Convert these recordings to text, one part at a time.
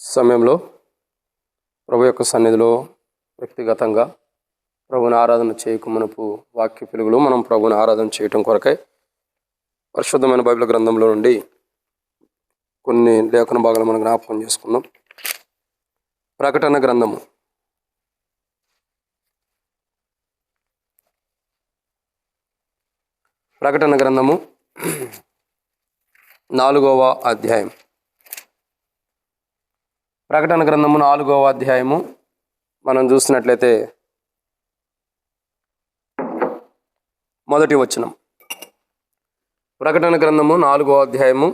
సమయంలో ప్రభు యొక్క సన్నిధిలో వ్యక్తిగతంగా ప్రభుని ఆరాధన చేయకమునపు వాక్య పిలుగులు మనం ప్రభుని ఆరాధన చేయటం కొరకై పరిశుద్ధమైన బైబిల్ గ్రంథంలో నుండి కొన్ని లేఖన భాగాలు మనం జ్ఞాపకం చేసుకుందాం. ప్రకటన గ్రంథము 4వ అధ్యాయం. ప్రకటన గ్రంథము 4వ అధ్యాయము మనం చూసినట్లయితే మొదటి వచనం. ప్రకటన గ్రంథము 4వ అధ్యాయము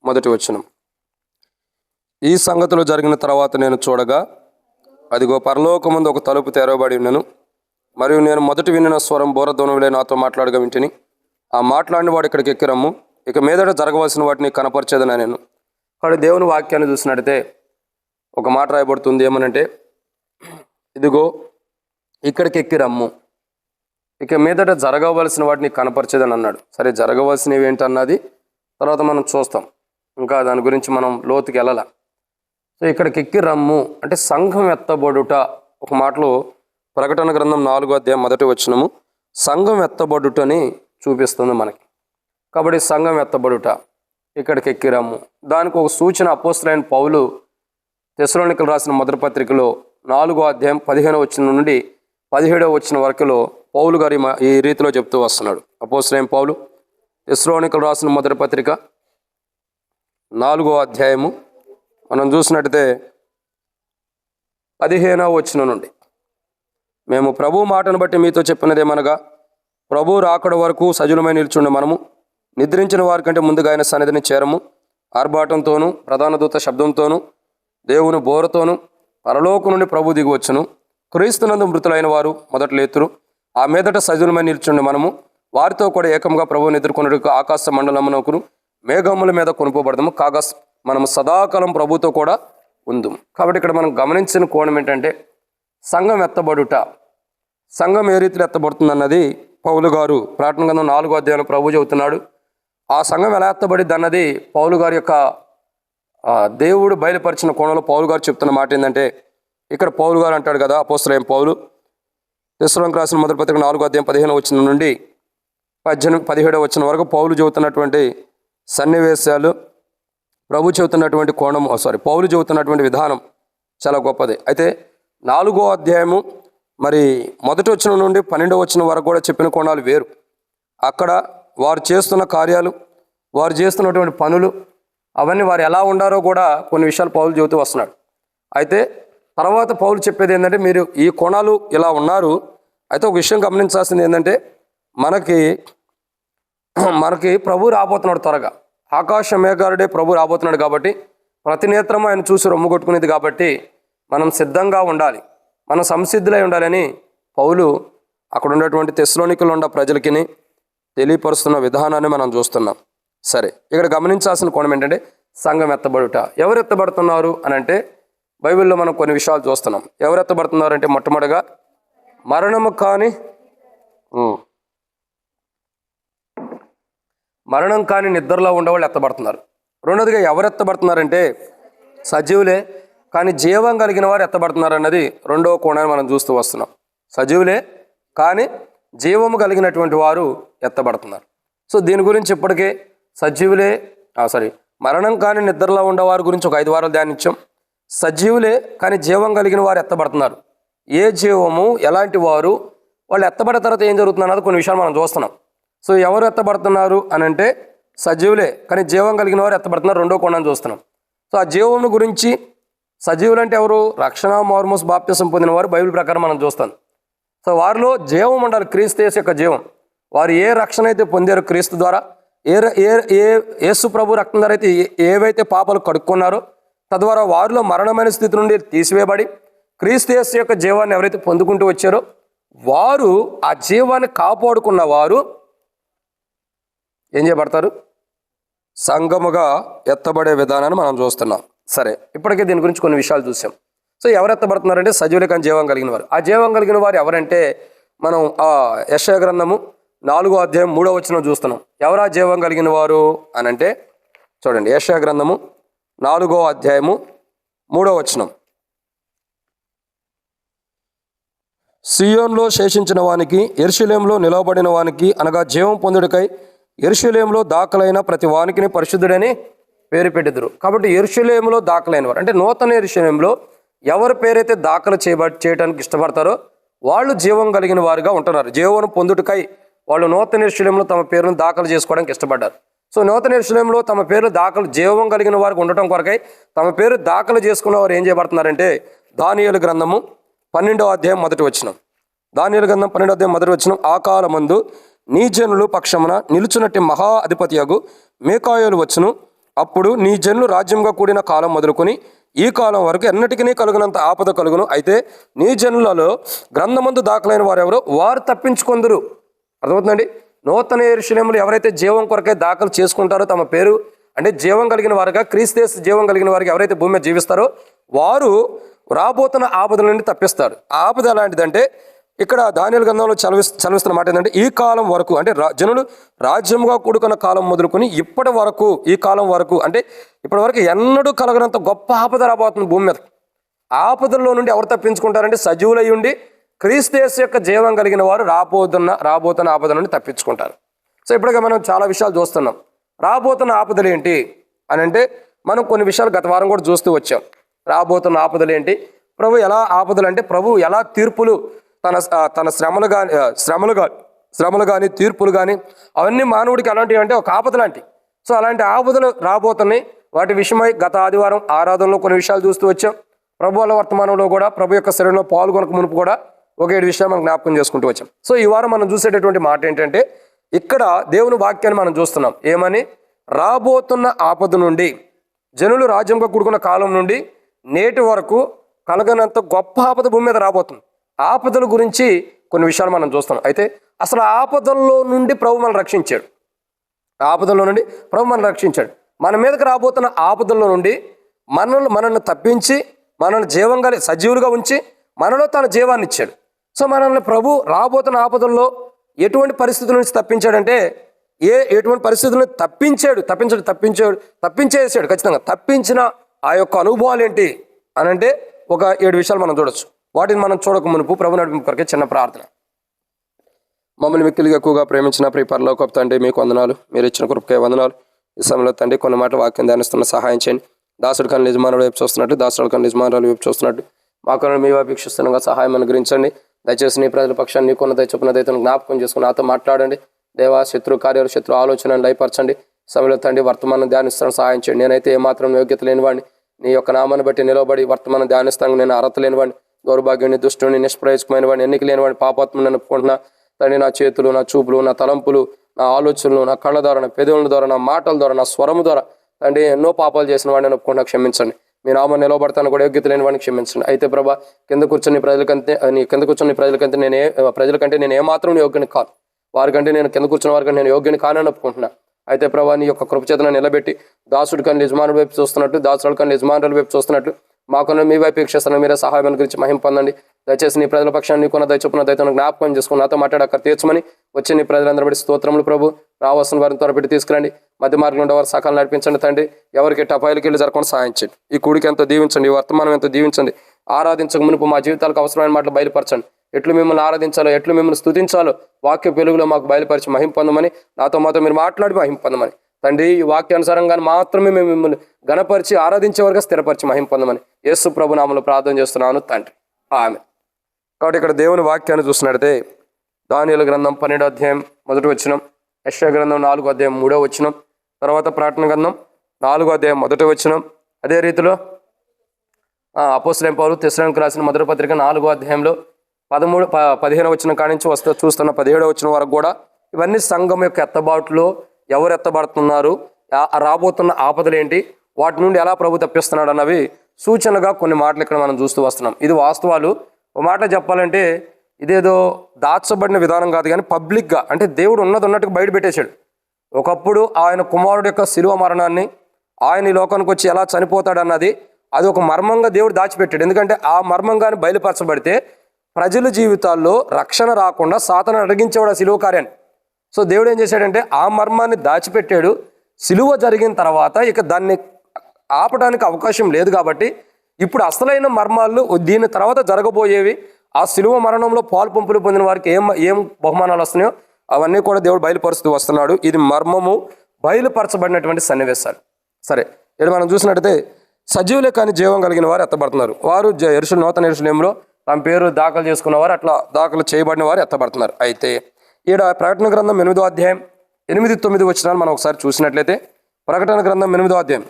మొదటి వచనం. ఈ సంగతులు జరిగిన తర్వాత నేను చూడగా, అదిగో పరలోకమందు ఒక తలుపు తెరవబడి ఉన్నను, మరియు నేను మొదటి వినిన స్వరం బోరధ్వనులే నాతో మాట్లాడగా వింటిని. ఆ మాట్లాడిన వాడు ఇక్కడికి ఎక్కిరమ్ము, ఇక మీదట జరగవలసిన వాటిని కనపరిచేదని నేను. కాబట్టి దేవుని వాక్యాన్ని చూసినట్టయితే ఒక మాట రాయబడుతుంది, ఏమనంటే ఇదిగో ఇక్కడికి ఎక్కిరమ్ము, ఇక మీదట జరగవలసిన వాటిని కనపరిచేదని అన్నాడు. సరే, జరగవలసినవి ఏంటన్నది తర్వాత మనం చూస్తాం, ఇంకా దాని గురించి మనం లోతుకి వెళ్ళాల. సో ఇక్కడికి ఎక్కి రమ్ము అంటే సంఘం ఎత్తబడుట. ఒక మాటలో ప్రకటన గ్రంథం 4వ అధ్యాయం మొదటి వచనము సంఘం ఎత్తబడుటని చూపిస్తుంది మనకి. కాబట్టి సంఘం ఎత్తబడుట, ఇక్కడికి ఎక్కి రమ్ము, దానికి ఒక సూచన అపోస్తలుడైన పౌలు తెస్సలోనికీయులకు రాసిన మొదటి పత్రికలో 4వ అధ్యాయం 15వ వచనం నుండి 17వ వచనం వరకులో పౌలు గారు ఈ రీతిలో చెప్తూ వస్తున్నాడు. అపోస్తలుడైన పౌలు తెస్సలోనికీయులకు రాసిన మొదటి పత్రిక 4వ అధ్యాయము మనం చూసినట్టయితే 15వ వచనం నుండి, మేము ప్రభు మాటను బట్టి మీతో చెప్పినదేమనగా, ప్రభు రాకడ వరకు సజీలమై నిల్చుండే మనము నిద్రించిన వారి కంటే ముందుగా ఆయన సన్నిధిని చేరము. ఆర్భాటంతోనూ ప్రధాన దూత శబ్దంతోనూ దేవుని బోరతోనూ పరలోకం నుండి ప్రభు దిగివచ్చును. క్రీస్తునందు మృతులైన వారు మొదట లేతురు. ఆ మీదట సజీలమై నిల్చుండే మనము వారితో కూడా ఏకంగా ప్రభువుని ఎదుర్కొన్నట్టుకు ఆకాశ మండలమునకును మేఘముల మీద కొనుకోబడదాము. కాగా మనము సదాకాలం ప్రభుతో కూడా ఉందాము. కాబట్టి ఇక్కడ మనం గమనించిన కోణం ఏంటంటే సంఘం ఎత్తబడుట. సంఘం ఏ రీతిలో ఎత్తబడుతుంది అన్నది పౌలు గారు ప్రకటన గ్రంథం 4వ అధ్యాయంలో ప్రభు చెబుతున్నాడు. ఆ సంఘం ఎలా ఎత్తబడిద్ది అన్నది పౌలు గారి యొక్క దేవుడు బయలుపరిచిన కోణంలో పౌలు గారు చెప్తున్న మాట ఏంటంటే, ఇక్కడ పౌలు గారు అంటాడు కదా, అపోస్తలుడైన పౌలు తెస్సలోనికీయులకు రాసిన మొదటి పత్రిక 4వ అధ్యాయం 15వ వచనం నుండి 17వ వచనం వరకు పౌలు చెబుతున్నటువంటి సన్నివేశాలు, ప్రభు చెబుతున్నటువంటి కోణం పౌలు చెబుతున్నటువంటి విధానం చాలా గొప్పది. అయితే 4వ అధ్యాయము మరి మొదటి వచనం నుండి 12వ వచనం వరకు కూడా చెప్పిన కోణాలు వేరు. అక్కడ వారు చేస్తున్న కార్యాలు, వారు చేస్తున్నటువంటి పనులు, అవన్నీ వారు ఎలా ఉండారో కూడా కొన్ని విషయాలు పౌలు చెబుతూ వస్తున్నాడు. అయితే తర్వాత పౌలు చెప్పేది ఏంటంటే, మీరు ఈ కోణాలు ఇలా ఉన్నారు. అయితే ఒక విషయం గమనించాల్సింది ఏంటంటే, మనకి ప్రభు రాబోతున్నాడు త్వరగా. ఆకాశ మేఘారుడే ప్రభు రాబోతున్నాడు కాబట్టి ప్రతి నేత్రము ఆయన చూసి రొమ్ము కొట్టుకునేది కాబట్టి మనం సిద్ధంగా ఉండాలి, మనం సంసిద్ధులై ఉండాలని పౌలు అక్కడ ఉన్నటువంటి తెస్సలోనికీలో ఉన్న ప్రజలకి తెలియపరుస్తున్న విధానాన్ని మనం చూస్తున్నాం. సరే, ఇక్కడ గమనించాల్సిన కోణం ఏంటంటే సంఘం ఎత్తబడుట. ఎవరు ఎత్తబడుతున్నారు అని అంటే బైబిల్లో మనం కొన్ని విషయాలు చూస్తున్నాం. ఎవరు ఎత్తబడుతున్నారు అంటే మొట్టమొదటిగా మరణం కాని నిద్రలో ఉండేవాళ్ళు ఎత్తబడుతున్నారు. రెండోదిగా ఎవరు ఎత్తబడుతున్నారంటే సజీవులే కానీ జీవం కలిగిన వారు ఎత్తబడుతున్నారు అన్నది రెండవ కోణాన్ని మనం చూస్తూ వస్తున్నాం. సజీవులే కానీ జీవము కలిగినటువంటి వారు ఎత్తబడుతున్నారు. సో దీని గురించి ఇప్పటికే మరణం కాని నిద్రలో ఉండేవారి గురించి ఒక 5 వారాలు ధ్యానించాం. సజీవులే కానీ జీవం కలిగిన వారు ఎత్తబడుతున్నారు. ఏ జీవము, ఎలాంటి వారు, వాళ్ళు ఎత్తబడిన తర్వాత ఏం జరుగుతుంది అన్నది కొన్ని విషయాలు మనం చూస్తున్నాం. సో ఎవరు ఎత్తబడుతున్నారు అని అంటే సజీవులే కానీ జీవం కలిగిన వారు ఎత్తబడుతున్నారు, రెండో కోణాన్ని చూస్తున్నాం. సో ఆ జీవమును గురించి, సజీవులు అంటే ఎవరు? రక్షణ మార్మోస్ బాప్తిసం పొందిన వారు బైబిల్ ప్రకారం మనం చూస్తాం. సో వారిలో జీవం ఉండాలి, క్రీస్తు యేసు యొక్క జీవం. వారు ఏ రక్షణ అయితే పొందారో క్రీస్తు ద్వారా, యేసు ప్రభు రక్తం ద్వారా అయితే ఏవైతే పాపాలు కడుక్కున్నారో తద్వారా వారిలో మరణమైన స్థితి నుండి తీసివేయబడి క్రీస్తు యేసు యొక్క జీవాన్ని ఎవరైతే పొందుకుంటూ వచ్చారో వారు, ఆ జీవాన్ని కాపాడుకున్న వారు ఏం చేయబడతారు? సంఘముగా ఎత్తబడే విధానాన్ని మనం చూస్తున్నాం. సరే, ఇప్పటికే దీని గురించి కొన్ని విషయాలు చూసాం. సో ఎవరు ఎత్తబడుతున్నారంటే సజీవులే కానీ జీవం కలిగిన వారు. ఆ జీవం కలిగిన వారు ఎవరంటే మనం యెషయా గ్రంథము 4వ అధ్యాయం 3వ వచనం చూస్తున్నాం. ఎవరా జీవం కలిగిన వారు అని అంటే చూడండి, యెషయా గ్రంథము 4వ అధ్యాయము 3వ వచనం. సియోన్లో శేషించిన వానికి, యెరూషలేములో నిలవబడిన వానికి, అనగా జీవం పొందుడికై యెరూషలేములో దాఖలైన ప్రతి వానికిని పరిశుద్ధుడని పేరు పెట్టెదరు. కాబట్టి యెరూషలేములో దాఖలైన వారు అంటే నూతన యెరూషలేములో ఎవరి పేరైతే దాఖలు చేయడానికి ఇష్టపడతారో వాళ్ళు జీవం కలిగిన వారుగా ఉంటున్నారు. జీవం పొందుటకై వాళ్ళు నూతన యెరూషలేములో తమ పేరును దాఖలు చేసుకోవడానికి ఇష్టపడ్డారు. సో నూతన యెరూషలేములో తమ పేరు దాఖలు జీవం కలిగిన వారికి ఉండటం కొరకై తమ పేరు దాఖలు చేసుకున్న వారు ఏం చేయబడుతున్నారంటే దానియేలు గ్రంథము 12వ అధ్యాయం 1వ వచనం. దానియేలు గ్రంథం 12వ అధ్యాయం 1వ వచనం. ఆ కాలమందు నీ జనులు పక్షమున నిలుచునట్టి మహా అధిపతియగు మీకాయేలు వచ్చును. అప్పుడు నీ జనులు రాజ్యంగా కూడిన కాలం మొదలుకొని ఈ కాలం వరకు ఎన్నటికీ కలుగునంత ఆపద కలుగును. అయితే నీ జనులలో గ్రంథమందు దాఖలైన వారు ఎవరో వారు తప్పించుకొందురు. అర్థమవుతుందండి. నూతన యెరూషలేములో ఎవరైతే జీవం కొరకై దాఖలు చేసుకుంటారో తమ పేరు అంటే జీవం కలిగిన వారుగా, క్రీస్తు జీవం కలిగిన వారికి ఎవరైతే భూమి మీద జీవిస్తారో వారు రాబోతున్న ఆపదల నుండి తప్పిస్తారు. ఆ ఆపద ఎలాంటిదంటే ఇక్కడ దానియేలు గ్రంథంలో చదివిస్తున్న మాట ఏంటంటే ఈ కాలం వరకు అంటే జనులు రాజ్యంగా కూడుకున్న కాలం మొదలుకొని ఇప్పటి వరకు, ఈ కాలం వరకు అంటే ఇప్పటి వరకు ఎన్నడూ కలగనంత గొప్ప ఆపద రాబోతుంది భూమి మీద. ఆపదల్లో నుండి ఎవరు తప్పించుకుంటారంటే సజీవులై ఉండి క్రీస్తు యేసు యొక్క జీవం కలిగిన వారు రాబోతున్న ఆపద నుండి తప్పించుకుంటారు. సో ఇప్పటికే మనం చాలా విషయాలు చూస్తున్నాం. రాబోతున్న ఆపదలు ఏంటి అని అంటే మనం కొన్ని విషయాలు గత వారం కూడా చూస్తూ వచ్చాం. రాబోతున్న ఆపదలు ఏంటి, ప్రభు ఎలా ఆపదలు అంటే ప్రభు ఎలా తీర్పులు తన శ్రమలు కానీ తీర్పులు కానీ అవన్నీ మానవుడికి అలాంటివి అంటే ఒక ఆపద లాంటివి. సో అలాంటి ఆపదలు రాబోతున్నాయి. వాటి విషయమై గత ఆదివారం ఆరాధనలో కొన్ని విషయాలు చూస్తూ వచ్చాం. ప్రభు వాళ్ళ వర్తమానంలో కూడా ప్రభు యొక్క శరీరంలో పాల్గొనక మునుపు కూడా ఒక 7 విషయాలు మనం జ్ఞాపకం చేసుకుంటూ వచ్చాం. సో ఈ వారం మనం చూసేటటువంటి మాట ఏంటంటే ఇక్కడ దేవుని వాక్యాన్ని మనం చూస్తున్నాం. ఏమని? రాబోతున్న ఆపద నుండి, జనులు రాజ్యంగా కూడుకున్న కాలం నుండి నేటి వరకు కలగనంత గొప్ప ఆపద భూమి మీద రాబోతుంది. ఆపదల గురించి కొన్ని విషయాలు మనం చూస్తున్నాం. అయితే అసలు ఆపదల్లో నుండి ప్రభు మనల్ని రక్షించాడు. ఆపదల్లో నుండి ప్రభు మనల్ని రక్షించాడు. మన మీదకి రాబోతున్న ఆపదల్లో నుండి మనల్ని తప్పించి మనల్ని జీవంగా సజీవులుగా ఉంచి మనలో తన జీవాన్ని ఇచ్చాడు. సో మనల్ని ప్రభు రాబోతున్న ఆపదల్లో ఎటువంటి పరిస్థితుల నుంచి తప్పించాడంటే ఎటువంటి పరిస్థితులను తప్పించేసాడు. ఖచ్చితంగా తప్పించిన ఆ యొక్క అనుభవాలు ఏంటి అని అంటే ఒక 7 విషయాలు మనం చూడొచ్చు. వాటిని మనం చూడక మునుపు ప్రభు నడిపింపు కొరకే చిన్న ప్రార్థన. మమ్మల్ని మిక్కిలిగా ఎక్కువగా ప్రేమించిన ప్రియ పరలోకపు తండ్రి, మీకు వందనాలు. మీరు ఇచ్చిన కృపకే వందనాలు. ఈ సమయంలో తండ్రి కొన్ని మాటలు వాక్యం ధ్యానిస్తున్న సహాయం చేయండి. దాసుడు కానీ యజమానుల వైపు చూస్తున్నట్టు, దాసుడు కానీ యజమానుల వైపు చూస్తున్నట్టు మా కొరకు మీ వైపు వీక్షిస్తున్నగా సహాయం అనుగ్రహించండి. దయచేసి నీ ప్రజల పక్షాన్ని నీకున్న దయచొప్పున దయతను జ్ఞాపకం చేసుకుని నాతో మాట్లాడండి. దేవా, శత్రు కార్యాలు, శత్రు ఆలోచనలు లయపరచండి. సమయంలో తండ్రి వర్తమానం ధ్యానిస్తాను సహాయం చేయండి. నేనైతే ఏమాత్రం యోగ్యత లేనివాడిని, నీ యొక్క నామాన్ని బట్టి నిలబడి వర్తమానం ధ్యానిస్తాను. నేను అర్హత లేనివాడిని, దౌర్భాగ్యుని, దుష్టుని, నిష్ప్రయోజకమైన వాడిని, ఎన్నిక లేనివాడిని, పాపాత్మని ఒప్పుకుంటున్నా తండ్రి. నా చేతులు, నా చూపులు, నా తలంపులు, నా ఆలోచనలు, నా కళ్ళ ద్వారా, నా పెదవుల ద్వారా, నా మాటల ద్వారా, నా స్వరము ద్వారా తండ్రి ఎన్నో పాపాలు చేసిన వాడిని ఒప్పుకుంటున్నా, క్షమించండి. మీ నామాన్ని నిలబడతాను కూడా యోగ్యత లేని వాడిని క్షమించండి. అయితే ప్రభా, కింద కూర్చొని ప్రజలకంటే నేను ఏమాత్రం యోగ్యుని కాను. వారికంటే నేను కింద కూర్చున్న వారికంటే నేను యోగ్యుని కానని ఒప్పుకుంటున్నా. అయితే ప్రభా, నీ యొక్క కృపచేతను నిలబెట్టి దాసుడు కానీ యజమానుల వైపు చూస్తున్నట్టు, దాసుడు కానీ యజమానుల వైపు చూస్తున్నట్టు మాకున్న మీ వైపు వీక్షిస్తాను. మీరే సహాయం గురించి మహిమ పొందండి. దయచేసి నీ ప్రజల పక్షాన్ని నీకున్న దయచొప్పున దయతను జ్ఞాపకం చేసుకుని నాతో మాట్లాడి అక్కడ తీర్చమని వచ్చి నీ ప్రజలందరూ బట్టి స్తోత్రములు ప్రభు. రావాల్సిన వారిని త్వరపెట్టి తీసుకురండి. మధ్య మార్గంలో ఉండే వారు సకాలం నడిపించండి తండ్రి. ఎవరికి టపాయిలకి వెళ్ళి జరగకుండా సాయం చేయండి. ఈ కూడికి ఎంతో దీవించండి, ఈ వర్తమానం ఎంతో దీవించండి. ఆరాధించక మునుపు మా జీవితాలకు అవసరమైన మాటలు బయలుపరచండి. ఎట్లు మిమ్మల్ని ఆరాధించాలో, ఎట్లు మిమ్మల్ని స్తుతించాలో వాక్య వెలుగులో మాకు బయలుపరిచి మహిమ పొందమని, మాతో మీరు మాట్లాడి మహిమ పొందమని తండ్రి. ఈ వాక్యానుసారంగా మాత్రమే మేము మిమ్మల్ని గణపరిచి ఆరాధించే వరకు స్థిరపరిచి మహిమ పొందమని యేసు ప్రభు నామములో ప్రార్థన చేస్తున్నాను తండ్రి, ఆమేన్. కాబట్టి ఇక్కడ దేవుని వాక్యాన్ని చూసినట్లయితే దానియేలు గ్రంథం 12వ అధ్యాయం 1వ వచనం, యెషయా గ్రంథం 4వ అధ్యాయం 3వ వచనం, తర్వాత ప్రకటన గ్రంథం 4వ అధ్యాయం 1వ వచనం. అదే రీతిలో అపోస్తలుడైన పౌలు తెస్సలోనికీయులకు రాసిన మొదటి పత్రిక 4వ అధ్యాయంలో 15వ వచనం కాడి నుంచి చూస్తున్న 17వ వచనం వరకు కూడా ఇవన్నీ సంఘం యొక్క ఎత్తబాటులో ఎవరు ఎత్తబడుతున్నారు, రాబోతున్న ఆపదలు ఏంటి, వాటి నుండి ఎలా ప్రభు తప్పిస్తున్నాడు అన్నవి సూచనగా కొన్ని మాటలు ఇక్కడ మనం చూస్తూ వస్తున్నాం. ఇది వాస్తవాలు. ఒక మాట చెప్పాలంటే ఇదేదో దాచబడిన విధానం కాదు, కానీ పబ్లిక్గా అంటే దేవుడు ఉన్నట్టుగా బయట పెట్టేశాడు. ఒకప్పుడు ఆయన కుమారుడు యొక్క శిలువ మరణాన్ని, ఆయన ఈ లోకానికి వచ్చి ఎలా చనిపోతాడన్నది అది ఒక మర్మంగా దేవుడు దాచిపెట్టాడు. ఎందుకంటే ఆ మర్మంగాని బయలుపరచబడితే ప్రజల జీవితాల్లో రక్షణ రాకుండా సాతాను అడిగించేవాడు ఆ శిలువ కార్యాన్ని. సో దేవుడు ఏం చేశాడంటే ఆ మర్మాన్ని దాచిపెట్టాడు. శిలువ జరిగిన తర్వాత ఇక దాన్ని ఆపడానికి అవకాశం లేదు కాబట్టి ఇప్పుడు అసలైన మర్మాలు దీని తర్వాత జరగబోయేవి, ఆ శిలువ మరణంలో పాలు పంపులు పొందిన వారికి ఏం బహుమానాలు వస్తున్నాయో అవన్నీ కూడా దేవుడు బయలుపరుస్తూ వస్తున్నాడు. ఇది మర్మము బయలుపరచబడినటువంటి సన్నివేశాలు. సరే, ఇక్కడ మనం చూసినట్టయితే సజీవులే కానీ జీవం కలిగిన వారు ఎత్తబడుతున్నారు. వారు నూతన యెరూషలేములో తమ పేరు దాఖలు చేసుకున్న వారు, అట్లా దాఖలు చేయబడిన వారు ఎత్తబడుతున్నారు. అయితే ఈడ ప్రకటన గ్రంథం 8వ అధ్యాయం 8-9 వచనాలు మనం ఒకసారి చూసినట్లయితే, ప్రకటన గ్రంథం 8వ అధ్యాయం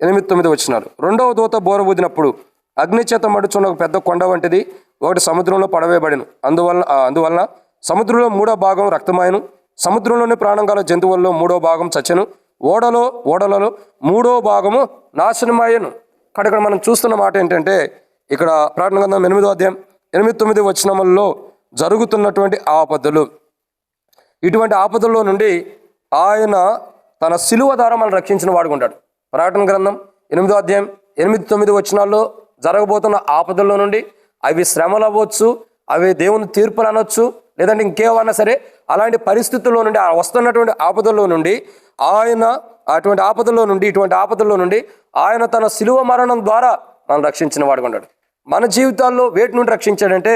8-9 వచనాలు. రెండవ దూత బోర ఊదినప్పుడు అగ్ని చేత మడుచున్న ఒక పెద్ద కొండ వంటిది ఒకటి సముద్రంలో పడవేయబడిను. అందువలన సముద్రంలో 3వ భాగం రక్తమాయను, సముద్రంలోని ప్రాణం గల జంతువుల్లో 3వ భాగం చచ్చెను, ఓడలలో 3వ భాగము నాశనమాయను. ఇక్కడ మనం చూస్తున్న మాట ఏంటంటే, ఇక్కడ ప్రకటన గ్రంథం 8వ అధ్యాయం 8-9 వచనములలో జరుగుతున్నటువంటి ఆపదలు, ఇటువంటి ఆపదల్లో నుండి ఆయన తన శిలువ ద్వారా మనం రక్షించిన వాడుగా ఉంటాడు. ప్రకటన గ్రంథం 8వ అధ్యాయం 8-9 వచనాల్లో జరగబోతున్న ఆపదల్లో నుండి, అవి శ్రమలు అవ్వచ్చు, అవి దేవుని తీర్పులు అనొచ్చు, లేదంటే ఇంకేమన్నా సరే, అలాంటి పరిస్థితుల్లో నుండి, వస్తున్నటువంటి ఆపదల్లో నుండి ఆయన ఇటువంటి ఆపదల్లో నుండి ఆయన తన శిలువ మరణం ద్వారా మనం రక్షించిన వాడుగా ఉంటాడు. మన జీవితాల్లో వేటి నుండి రక్షించాడంటే,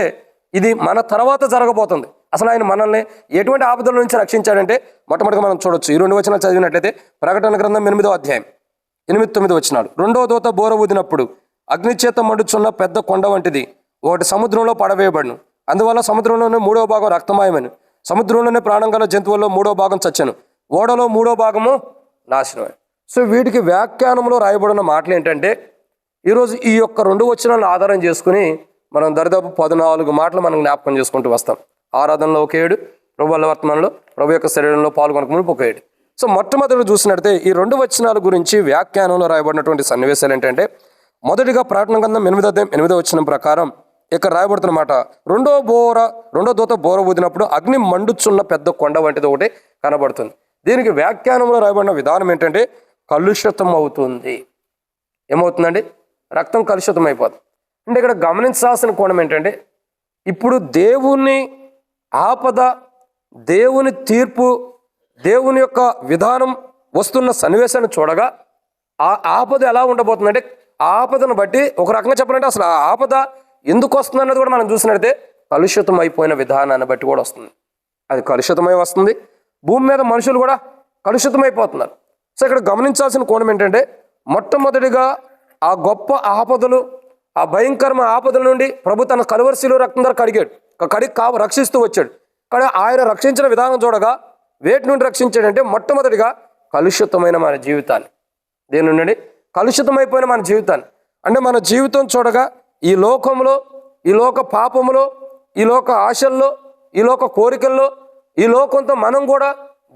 ఇది మన తర్వాత జరగబోతుంది. అసలు ఆయన మనల్ని ఎటువంటి ఆపదల నుంచి రక్షించాడంటే మొట్టమొదటిగా మనం చూడొచ్చు. ఈ 2 వచనాలు చదివినట్లయితే ప్రకటన గ్రంథం 8వ అధ్యాయం 8-9 వచనాలు. రెండవ దూత బోర ఊదినప్పుడు అగ్ని చేత మండుచున్న పెద్ద కొండ వంటిది ఒకటి సముద్రంలో పడవేయబడును. అందువల్ల సముద్రంలోనే 3వ భాగం రక్తమాయమని, సముద్రంలోనే ప్రాణం గల జంతువుల్లో 3వ భాగం చచ్చెను, ఓడలో 3వ భాగము నాశనమని. సో వీటికి వ్యాఖ్యానంలో రాయబడిన మాటలు ఏంటంటే, ఈరోజు ఈ యొక్క 2 వచనాలను ఆధారం చేసుకుని మనం దరిదాపు 14 మాటలు మనం జ్ఞాపకం చేసుకుంటూ వస్తాం. ఆరాధనలో ఒక 7, ప్రభు వల్ల వర్తమానంలో ప్రభు యొక్క శరీరంలో పాల్గొనక మునుపు ఒక 7. సో మొట్టమొదటి చూసినట్టయితే ఈ 2 వచనాల గురించి వ్యాఖ్యానంలో రాయబడినటువంటి సన్నివేశాలు ఏంటంటే, మొదటిగా ప్రకటన గ్రంథం 8వ అధ్యాయం 8వ వచనం ప్రకారం ఇక్కడ రాయబడుతున్న మాట, రెండో దూత బోర ఊదినప్పుడు అగ్ని మండుచున్న పెద్ద కొండ వంటిది ఒకటి కనబడుతుంది. దీనికి వ్యాఖ్యానంలో రాయబడిన విధానం ఏంటంటే, కలుషితం అవుతుంది. ఏమవుతుందండి? రక్తం కలుషితం అయిపోతుంది. అంటే ఇక్కడ గమనించాల్సిన కోణం ఏంటంటే, ఇప్పుడు దేవుని ఆపద, దేవుని తీర్పు, దేవుని యొక్క విధానం వస్తున్న సన్నివేశాన్ని చూడగా ఆ ఆపద ఎలా ఉండబోతుందంటే, ఆ ఆపదను బట్టి ఒక రకంగా చెప్పాలంటే అసలు ఆ ఆపద ఎందుకు వస్తుంది అన్నది కూడా మనం చూసినట్లయితే కలుషితం అయిపోయిన విధానాన్ని బట్టి కూడా వస్తుంది. అది కలుషితమై వస్తుంది. భూమి మీద మనుషులు కూడా కలుషితమైపోతున్నారు. సో ఇక్కడ గమనించాల్సిన కోణం ఏంటంటే, మొట్టమొదటిగా ఆ గొప్ప ఆపదలు, ఆ భయంకరమైన ఆపదల నుండి ప్రభు తన కలువరి శిలువ రక్తం ద్వారా కడిగి రక్షిస్తూ వచ్చాడు. కానీ ఆయన రక్షించిన విధానం చూడగా వేటి నుండి రక్షించాడంటే, మొట్టమొదటిగా కలుషితమైన మన జీవితాన్ని, దేని నుండి? కలుషితమైపోయిన మన జీవితాన్ని. అంటే మన జీవితం చూడగా ఈ లోకంలో, ఈ లోక పాపములో, ఈ లోక ఆశల్లో, ఈ లోక కోరికల్లో, ఈ లోకంతో మనం కూడా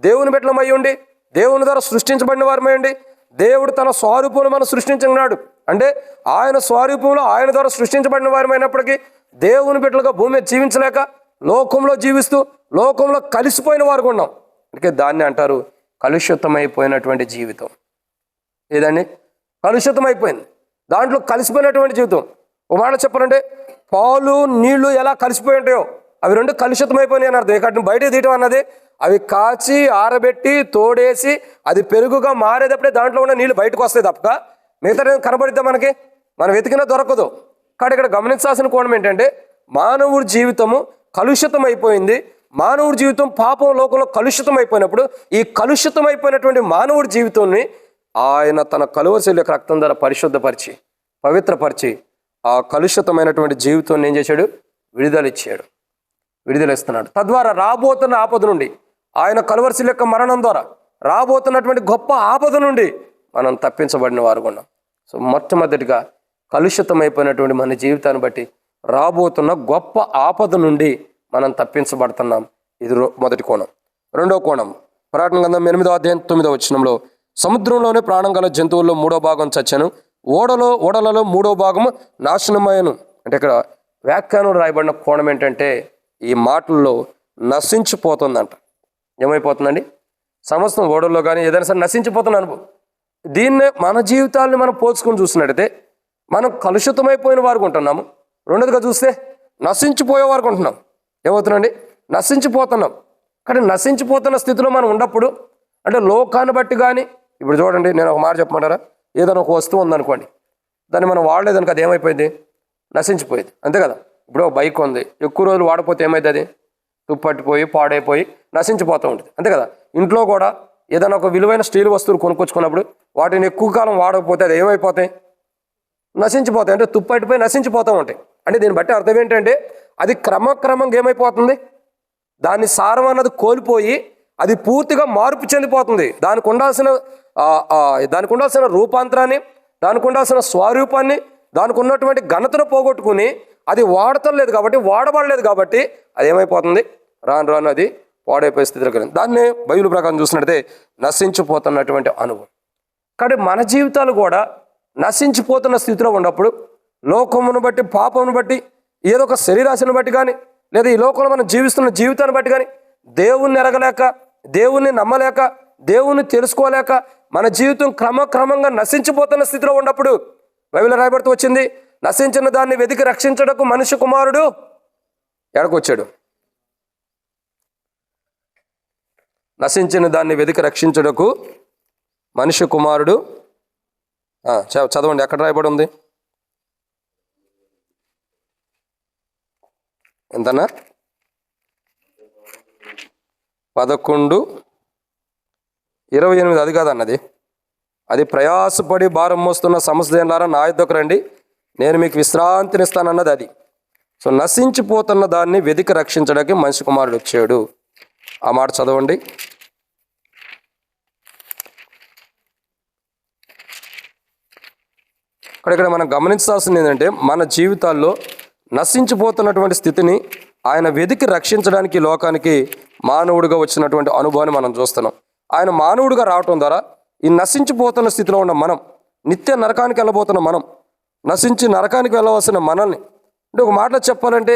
దేవుని బిడ్డలమై ఉండి, దేవుని ద్వారా సృష్టించబడిన వారమై ఉండి, దేవుడు తన స్వరూపంలో మనం సృష్టించున్నాడు. అంటే ఆయన స్వరూపంలో ఆయన ద్వారా సృష్టించబడిన వారమైనప్పటికీ దేవుని బిడ్డలుగా భూమి మీద జీవించలేక లోకంలో జీవిస్తూ లోకంలో కలిసిపోయిన వారు ఉన్నాం. అందుకే దాన్ని అంటారు కలుషితమైపోయినటువంటి జీవితం. ఏదండి? కలుషితమైపోయింది, దాంట్లో కలిసిపోయినటువంటి జీవితం. ఒక మాట చెప్పాలంటే, పాలు నీళ్లు ఎలా కలిసిపోయి ఉంటాయో అవి 2 కలుషితమైపోయినాయి అని అర్థం. ఇక్కడ బయట తీయటం అన్నది అవి కాచి ఆరబెట్టి తోడేసి అది పెరుగుగా మారేటప్పుడే దాంట్లో ఉన్న నీళ్ళు బయటకు వస్తాయి తప్ప మిగతా కనబడిద్దా మనకి? మనం వెతికినా దొరకదు. కానీ ఇక్కడ గమనించాల్సిన కోణం ఏంటంటే, మానవుడి జీవితము కలుషితం అయిపోయింది. మానవుడి జీవితం పాపం లోకంలో కలుషితం అయిపోయినప్పుడు ఈ కలుషితమైపోయినటువంటి మానవుడి జీవితాన్ని ఆయన తన కలువరి శిలువ యొక్క రక్తం ద్వారా పరిశుద్ధపరిచి పవిత్రపరిచి ఆ కలుషితమైనటువంటి జీవితాన్ని ఏం చేశాడు? విడుదలిస్తున్నాడు. తద్వారా రాబోతున్న ఆపద నుండి, ఆయన కలువరి శిలువ యొక్క మరణం ద్వారా రాబోతున్నటువంటి గొప్ప ఆపద నుండి మనం తప్పించబడిన వారు ఉన్నాం. సో మొట్టమొదటిగా కలుషితమైపోయినటువంటి మన జీవితాన్ని బట్టి రాబోతున్న గొప్ప ఆపద నుండి మనం తప్పించబడుతున్నాం. ఇది మొదటి కోణం. రెండో కోణం, ప్రకటన గ్రంథం 8వ అధ్యాయం 9వ వచనంలో, సముద్రంలోనే ప్రాణం గల జంతువుల్లో 3వ భాగం చచ్చెను, ఓడలలో 3వ భాగము నాశనమయ్యను. అంటే ఇక్కడ వ్యాఖ్యానం రాయబడిన కోణం ఏంటంటే, ఈ మాటల్లో నశించిపోతుందంట. ఏమైపోతుందండి? సమస్తం ఓడల్లో కానీ ఏదైనా సరే నశించిపోతున్న అనుభవం. దీన్నే మన జీవితాన్ని మనం పోల్చుకొని చూసినట్టయితే మనం కలుషితమైపోయిన వారు ఉంటున్నాము. రెండోదిగా చూస్తే నశించిపోయే వారు ఉంటున్నాం. ఏమవుతుందండి? నశించిపోతున్నాం. కానీ నశించిపోతున్న స్థితిలో మనం ఉన్నప్పుడు, అంటే లోకాన్ని బట్టి కానీ, ఇప్పుడు చూడండి, నేను ఒక మాట చెప్పమంటారా? ఏదైనా ఒక వస్తువు ఉందనుకోండి, దాన్ని మనం వాడలేదనుక అది ఏమైపోయింది, నశించిపోయింది, అంతే కదా. ఇప్పుడు ఒక బైక్ ఉంది, ఎక్కువ రోజులు వాడకపోతే ఏమైంది, అది తుప్పట్టిపోయి పాడైపోయి నశించిపోతూ ఉంటుంది, అంతే కదా. ఇంట్లో కూడా ఏదైనా ఒక విలువైన స్టీల్ వస్తువులు కొనుక్కొచ్చుకున్నప్పుడు వాటిని ఎక్కువ కాలం వాడకపోతే అది ఏమైపోతాయి, నశించిపోతాయి, అంటే తుప్పట్టిపోయి నశించిపోతూ ఉంటాయి. అంటే దీన్ని బట్టి అర్థం ఏంటంటే అది క్రమక్రమంగా ఏమైపోతుంది, దాని సారం అన్నది కోల్పోయి అది పూర్తిగా మార్పు చెందిపోతుంది. దానికి ఉండాల్సిన రూపాంతరాన్ని, దానికి ఉండాల్సిన స్వరూపాన్ని, దానికి ఉన్నటువంటి ఘనతను పోగొట్టుకుని అది వాడటం లేదు కాబట్టి, వాడబడలేదు కాబట్టి అది ఏమైపోతుంది, రాను రాను అది పాడైపోయే స్థితిలో కలిగింది. దాన్ని బైబిల్ ప్రకారం చూసినట్లయితే నశించిపోతున్నటువంటి అనుభవం. కాబట్టి మన జీవితాలు కూడా నశించిపోతున్న స్థితిలో ఉన్నప్పుడు లోకమును బట్టి, పాపమును బట్టి, ఏదో ఒక శరీరాశను బట్టి కానీ, లేదా ఈ లోకంలో మనం జీవిస్తున్న జీవితాన్ని బట్టి కానీ దేవుణ్ణి ఎరగలేక, దేవుణ్ణి నమ్మలేక, దేవుణ్ణి తెలుసుకోలేక మన జీవితం క్రమక్రమంగా నశించిపోతున్న స్థితిలో ఉన్నప్పుడు బైబిల్ రాయబడుతూ వచ్చింది, నశించిన దాన్ని వెతికి రక్షించడకు మనిషి కుమారుడు ఎడకొచ్చాడు. నశించిన దాన్ని వెతికి రక్షించడకు మనిషి కుమారుడు, చదవండి, ఎక్కడ రాయబడి ఉంది, ఎంతనా, 11:28. అది కాదన్నది, అది ప్రయాసపడి భారం మోస్తున్న సమస్యలారా నా యొద్దకు రండి, నేను మీకు విశ్రాంతినిస్తానన్నది అది. సో నశించిపోతున్న దాన్ని వెతికి రక్షించడానికి మనిషి కుమారుడు వచ్చాడు. ఆ మాట చదవండి. ఇక్కడ మనం గమనించాల్సింది ఏంటంటే మన జీవితాల్లో నశించిపోతున్నటువంటి స్థితిని ఆయన వెతికి రక్షించడానికి లోకానికి మానవుడిగా వచ్చినటువంటి అనుభవాన్ని మనం చూస్తున్నాం. ఆయన మానవుడిగా రావటం ద్వారా ఈ నశించిపోతున్న స్థితిలో ఉన్న మనం, నిత్య నరకానికి వెళ్ళబోతున్న మనం, నశించి నరకానికి వెళ్ళవలసిన మనల్ని, అంటే ఒక మాటలో చెప్పాలంటే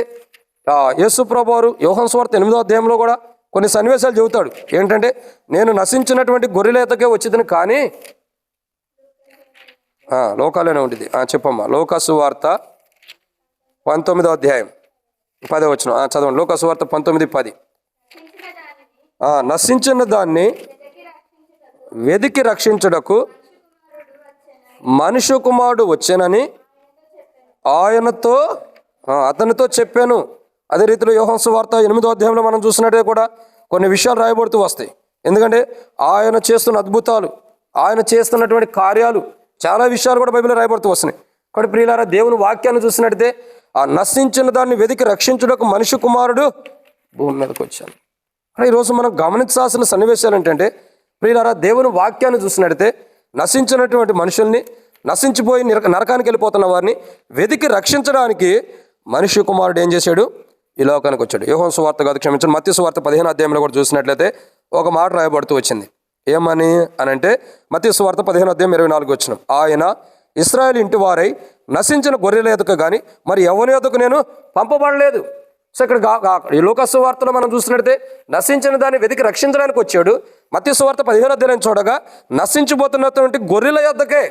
యేసు ప్రభువు వారు యోహాను సువార్త 8వ అధ్యాయంలో కూడా కొన్ని సన్నివేశాలు చెబుతాడు. ఏంటంటే నేను నశించినటువంటి గొర్రెలేతకే వచ్చిందని, కానీ లోకాలోనే ఉంటుంది. చెప్పమ్మా, లోకాసు వార్త 19వ అధ్యాయం 10వ వచనం చదవండి. లోకాసు వార్త 19:10. నశించిన దాన్ని వెదికి రక్షించుటకు మనుష్య కుమారుడు వచ్చానని అతనితో చెప్పాను. అదే రీతిలో యోహాను సువార్త 8వ అధ్యాయంలో మనం చూసినట్టే కూడా కొన్ని విషయాలు రాయబడుతూ వస్తాయి. ఎందుకంటే ఆయన చేస్తున్న అద్భుతాలు, ఆయన చేస్తున్నటువంటి కార్యాలు, చాలా విషయాలు కూడా బైబిల్లో రాయబడుతూ వస్తున్నాయి. కాబట్టి ప్రియులారా, దేవుని వాక్యాన్ని చూసినట్టయితే ఆ నశించిన దాన్ని వెతికి రక్షించుటకు మనిషి కుమారుడు భూమి మీదకి వచ్చాను. ఈరోజు మనం గమనించాల్సిన సన్నివేశాలు ఏంటంటే ప్రియులారా, దేవుని వాక్యాన్ని చూసినట్టయితే నశించినటువంటి మనుషుల్ని, నశించిపోయి నరకానికి వెళ్ళిపోతున్న వారిని వెతికి రక్షించడానికి మనిషి కుమారుడు ఏం చేశాడు, ఈ లోకానికి వచ్చాడు. యోహాను సువార్త కాదు, క్షమించండి, మత్తయి సువార్త 15వ అధ్యాయంలో కూడా చూసినట్లయితే ఒక మాట రాయబడుతూ వచ్చింది. ఏమని అనంటే మత్తయి సువార్త 15వ అధ్యాయం 24వ వచనం, ఆయన ఇశ్రాయేలు ఇంటి వారై నశించిన గొర్రెల ఎదుక కానీ మరి ఎవరి ఎదుకు నేను పంపబడలేదు. సో ఇక్కడ ఈ లూకాసు సువార్తలో మనం చూసినట్లయితే నశించిన దాన్ని వెతికి రక్షించడానికి వచ్చాడు. మత్తయి సువార్త 15వ అధ్యాయం చూడగా నశించిపోతున్నటువంటి గొర్రెల యొద్దకే,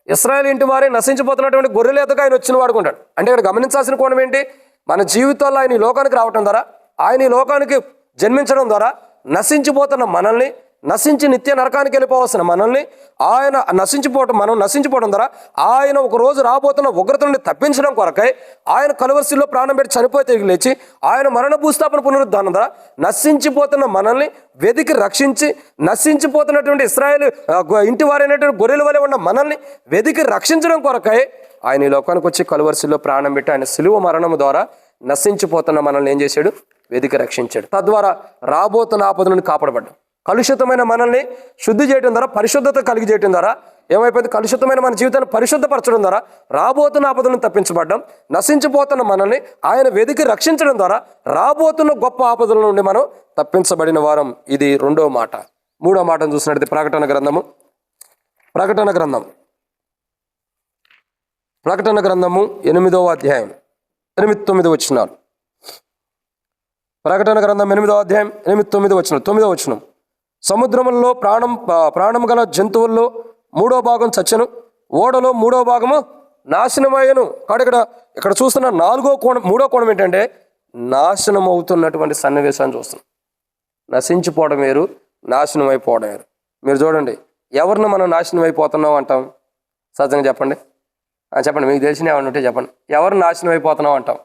ఇశ్రాయేలు ఇంటి వారే నశించిపోతున్నటువంటి గొర్రెల యొద్దకు ఆయన వచ్చిన వాడుకుంటాడు. అంటే ఇక్కడ గమనించాల్సిన కోణం ఏంటి, మన జీవితాల్లో ఆయన ఈ లోకానికి రావటం ద్వారా, ఆయన ఈ లోకానికి జన్మించడం ద్వారా నశించిపోతున్న మనల్ని, నశించి నిత్య నరకానికి వెళ్ళిపోవాల్సిన మనల్ని ఆయన మనం నశించిపోవడం ద్వారా ఆయన ఒక రోజు రాబోతున్న ఉగ్రత నుండి తప్పించడం కొరకై ఆయన కలువరిశిలో ప్రాణం పెట్టి చనిపోయి తిరిగి లేచి ఆయన మరణ భూస్థాపన పునరుద్ధానం ద్వారా నశించిపోతున్న మనల్ని వెతికి రక్షించి, నశించిపోతున్నటువంటి ఇశ్రాయేలు ఇంటి వారైనటువంటి గొర్రెల వలె ఉన్న మనల్ని వెతికి రక్షించడం కొరకై ఆయన ఈ లోకానికి వచ్చి కలువరిశిలో ప్రాణం పెట్టి ఆయన సిలువ మరణం ద్వారా నశించిపోతున్న మనల్ని ఏం చేశాడు, వెతికి రక్షించాడు. తద్వారా రాబోతున్న ఆపద నుండి కాపాడబడ్డాం. కలుషితమైన మనల్ని శుద్ధి చేయడం ద్వారా, పరిశుద్ధత కలిగి చేయడం ద్వారా ఏమైపోయింది, కలుషితమైన మన జీవితాన్ని పరిశుద్ధపరచడం ద్వారా రాబోతున్న ఆపదలను తప్పించబడ్డాం. నశించిపోతున్న మనల్ని ఆయన వెతికి రక్షించడం ద్వారా రాబోతున్న గొప్ప ఆపదల నుండి మనం తప్పించబడిన వారం. ఇది రెండవ మాట. మూడో మాటను చూసినట్లయితే ప్రకటన గ్రంథము 8వ అధ్యాయం 8-9 వచనాలు. ప్రకటన గ్రంథం 8వ అధ్యాయం 8-9 వచనం. 9వ వచనం, సముద్రములలో ప్రాణం గల జంతువుల్లో 3వ భాగం చచ్చెను, ఓడలో 3వ భాగము నాశనమయ్యను. కాబట్టి ఇక్కడ చూస్తున్న 3వ కోణం ఏంటంటే నాశనం అవుతున్నటువంటి సన్నివేశాన్ని చూస్తున్నాం. నశించిపోవడం వేరు, నాశనం అయిపోవడం వేరు. మీరు చూడండి, ఎవరిని మనం నాశనం అయిపోతున్నాం అంటాం? సహజంగా చెప్పండి, చెప్పండి, మీకు తెలిసిన ఏమన్నా ఉంటే చెప్పండి. ఎవరు నాశనం అయిపోతున్నావు అంటాం.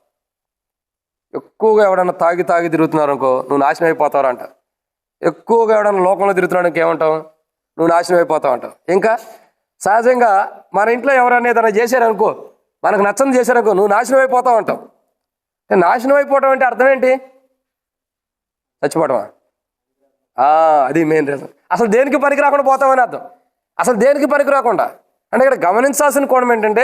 ఎక్కువగా ఎవడన్నా తాగి తిరుగుతున్నారు అనుకో, నువ్వు నాశనం అయిపోతావు అంట. ఎక్కువగా ఎవడన్నా లోకంలో తిరుగుతున్నాడు ఇంకేమంటావు, నువ్వు నాశనం అయిపోతావు అంటావు. ఇంకా సహజంగా మన ఇంట్లో ఎవరన్నా ఏదైనా చేశారనుకో, మనకు నచ్చని చేశారనుకో, నువ్వు నాశనం అయిపోతావు అంటావు. నాశనం అయిపోవటం అంటే అర్థం ఏంటి? చచ్చిపోవటమా? అది మెయిన్ రీజన్. అసలు దేనికి పనికి రాకుండా పోతామని అర్థం. అసలు దేనికి పనికి రాకుండా అంటే ఇక్కడ గమనించాల్సిన కోణం ఏంటంటే,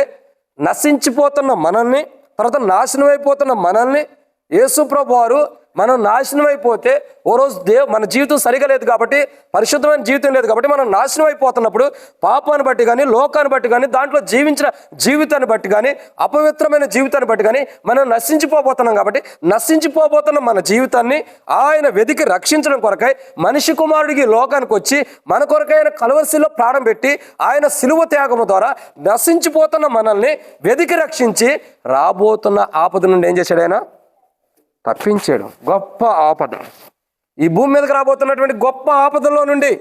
నశించిపోతున్న మనల్ని, తర్వాత నాశనం అయిపోతున్న మనల్ని యేసు ప్రభు వారు మనం నాశనం అయిపోతే, ఓ రోజు మన జీవితం సరిగా లేదు కాబట్టి, పరిశుద్ధమైన జీవితం లేదు కాబట్టి మనం నాశనం అయిపోతున్నప్పుడు పాపాన్ని బట్టి కానీ, లోకాన్ని బట్టి కానీ, దాంట్లో జీవించిన జీవితాన్ని బట్టి కానీ, అపవిత్రమైన జీవితాన్ని బట్టి కానీ మనం నశించిపోబోతున్నాం. కాబట్టి నశించిపోబోతున్న మన జీవితాన్ని ఆయన వెతికి రక్షించడం కొరకై మనిషి కుమారుడికి లోకానికి వచ్చి మన కొరకై ఆయన కలవరిశిలో ప్రాణం పెట్టి ఆయన సిలువ త్యాగము ద్వారా నశించిపోతున్న మనల్ని వెతికి రక్షించి రాబోతున్న ఆపద నుండి ఏం చేశాడు? ఆయన తప్పించాడు. గొప్ప ఆపద, ఈ భూమి మీదకి రాబోతున్నటువంటి గొప్ప ఆపదల్లో నుండి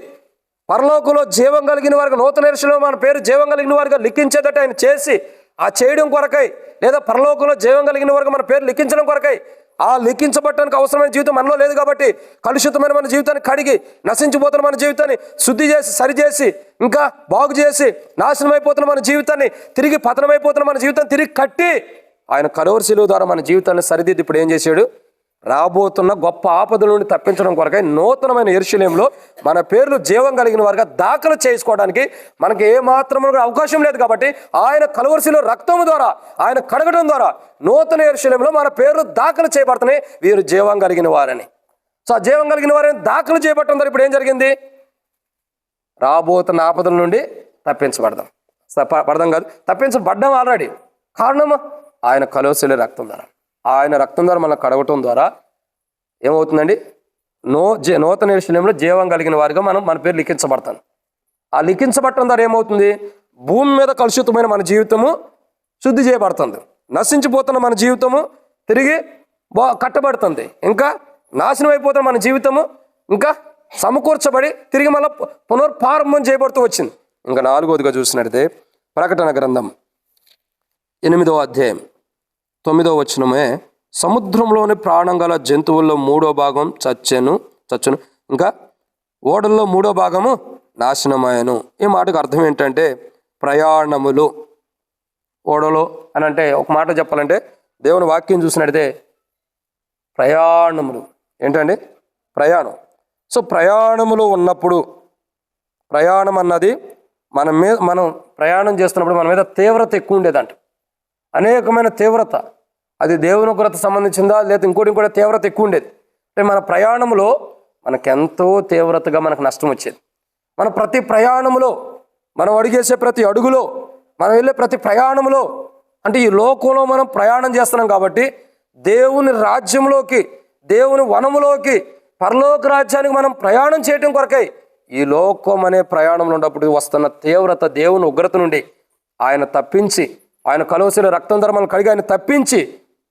పరలోకంలో జీవం కలిగిన వారికి, నూతన యెరూషలేము మన పేరు జీవం కలిగిన వారిగా లిఖించేదట ఆయన చేసి, ఆ చేయడం కొరకై, లేదా పరలోకంలో జీవం కలిగిన వారికి మన పేరు లిఖించడం కొరకై, ఆ లిఖించబట్టడానికి అవసరమైన జీవితం మనలో లేదు కాబట్టి కలుషితమైన మన జీవితాన్ని కడిగి, నశించిపోతున్న మన జీవితాన్ని శుద్ధి చేసి, సరిచేసి, ఇంకా బాగు చేసి, నాశనం అయిపోతున్న మన జీవితాన్ని తిరిగి, పతనమైపోతున్న మన జీవితాన్ని తిరిగి కట్టి ఆయన కలువరి శిలువ ద్వారా మన జీవితాన్ని సరిదిద్ది ఇప్పుడు ఏం చేశాడు? రాబోతున్న గొప్ప ఆపదల నుండి తప్పించడం కొరకై నూతనమైన యెరూషలేములో మన పేర్లు జీవం కలిగిన వారుగా దాఖలు చేసుకోవడానికి మనకి ఏమాత్రం అవకాశం లేదు కాబట్టి ఆయన కలువరి శిలువ రక్తం ద్వారా, ఆయన కడగడం ద్వారా నూతన యెరూషలేములో మన పేర్లు దాఖలు చేయబడుతున్నాయి, వీరు జీవం కలిగిన వారని. సో ఆ జీవం కలిగిన వారిని దాఖలు చేయబడటం ద్వారా ఇప్పుడు ఏం జరిగింది? రాబోతున్న ఆపదల నుండి తప్పించబడదాం. తప్పించబడ్డాం ఆల్రెడీ. కారణము ఆయన కలువరి శిలువ రక్తం ద్వారా. ఆయన రక్తం ద్వారా మనం కడగటం ద్వారా ఏమవుతుందండి? నూతన యెరూషలేములో జీవం కలిగిన వారిగా మన పేరు లిఖించబడతాం. ఆ లిఖించబడటం ద్వారా ఏమవుతుంది? భూమి మీద కలుషితమైన మన జీవితము శుద్ధి చేయబడుతుంది, నశించిపోతున్న మన జీవితము తిరిగి కట్టబడుతుంది, ఇంకా నాశనం అయిపోతున్న మన జీవితము ఇంకా సమకూర్చబడి తిరిగి మళ్ళీ పునర్ప్రారంభం చేయబడుతూ వచ్చింది. ఇంకా 4వదిగా చూసినట్లయితే ప్రకటన గ్రంథం 8వ అధ్యాయం 9వ వచనమే, సముద్రంలోని ప్రాణం గల జంతువుల్లో 3వ భాగం చచ్చెను, ఇంకా ఓడల్లో 3వ భాగము నాశనమయ్యను. ఈ మాటకు అర్థం ఏంటంటే ప్రయాణములు. ఓడలో అని అంటే ఒక మాట చెప్పాలంటే దేవుని వాక్యం చూసినట్టయితే ప్రయాణములు ఏంటండి? ప్రయాణం. సో ప్రయాణములు ఉన్నప్పుడు, ప్రయాణం అన్నది మనం ప్రయాణం చేస్తున్నప్పుడు మన మీద తీవ్రత ఎక్కువ ఉండేదంట. అనేకమైన తీవ్రత, అది దేవుని ఉగ్రత సంబంధించిందా లేదా ఇంకోటి తీవ్రత ఎక్కువ ఉండేది. అంటే మన ప్రయాణంలో మనకెంతో తీవ్రతగా మనకు నష్టం వచ్చేది. మన ప్రతి ప్రయాణంలో, మనం అడుగేసే ప్రతి అడుగులో, మనం వెళ్ళే ప్రతి ప్రయాణంలో, అంటే ఈ లోకంలో మనం ప్రయాణం చేస్తున్నాం కాబట్టి దేవుని రాజ్యంలోకి, దేవుని వనములోకి, పరలోక రాజ్యానికి మనం ప్రయాణం చేయటం కొరకై ఈ లోకం అనే ప్రయాణంలో ఉన్నప్పుడు వస్తున్న తీవ్రత, దేవుని ఉగ్రత నుండి ఆయన తప్పించి, ఆయన కలువరి శిలువ రక్తం ద్వారా మనం కడిగి ఆయన తప్పించి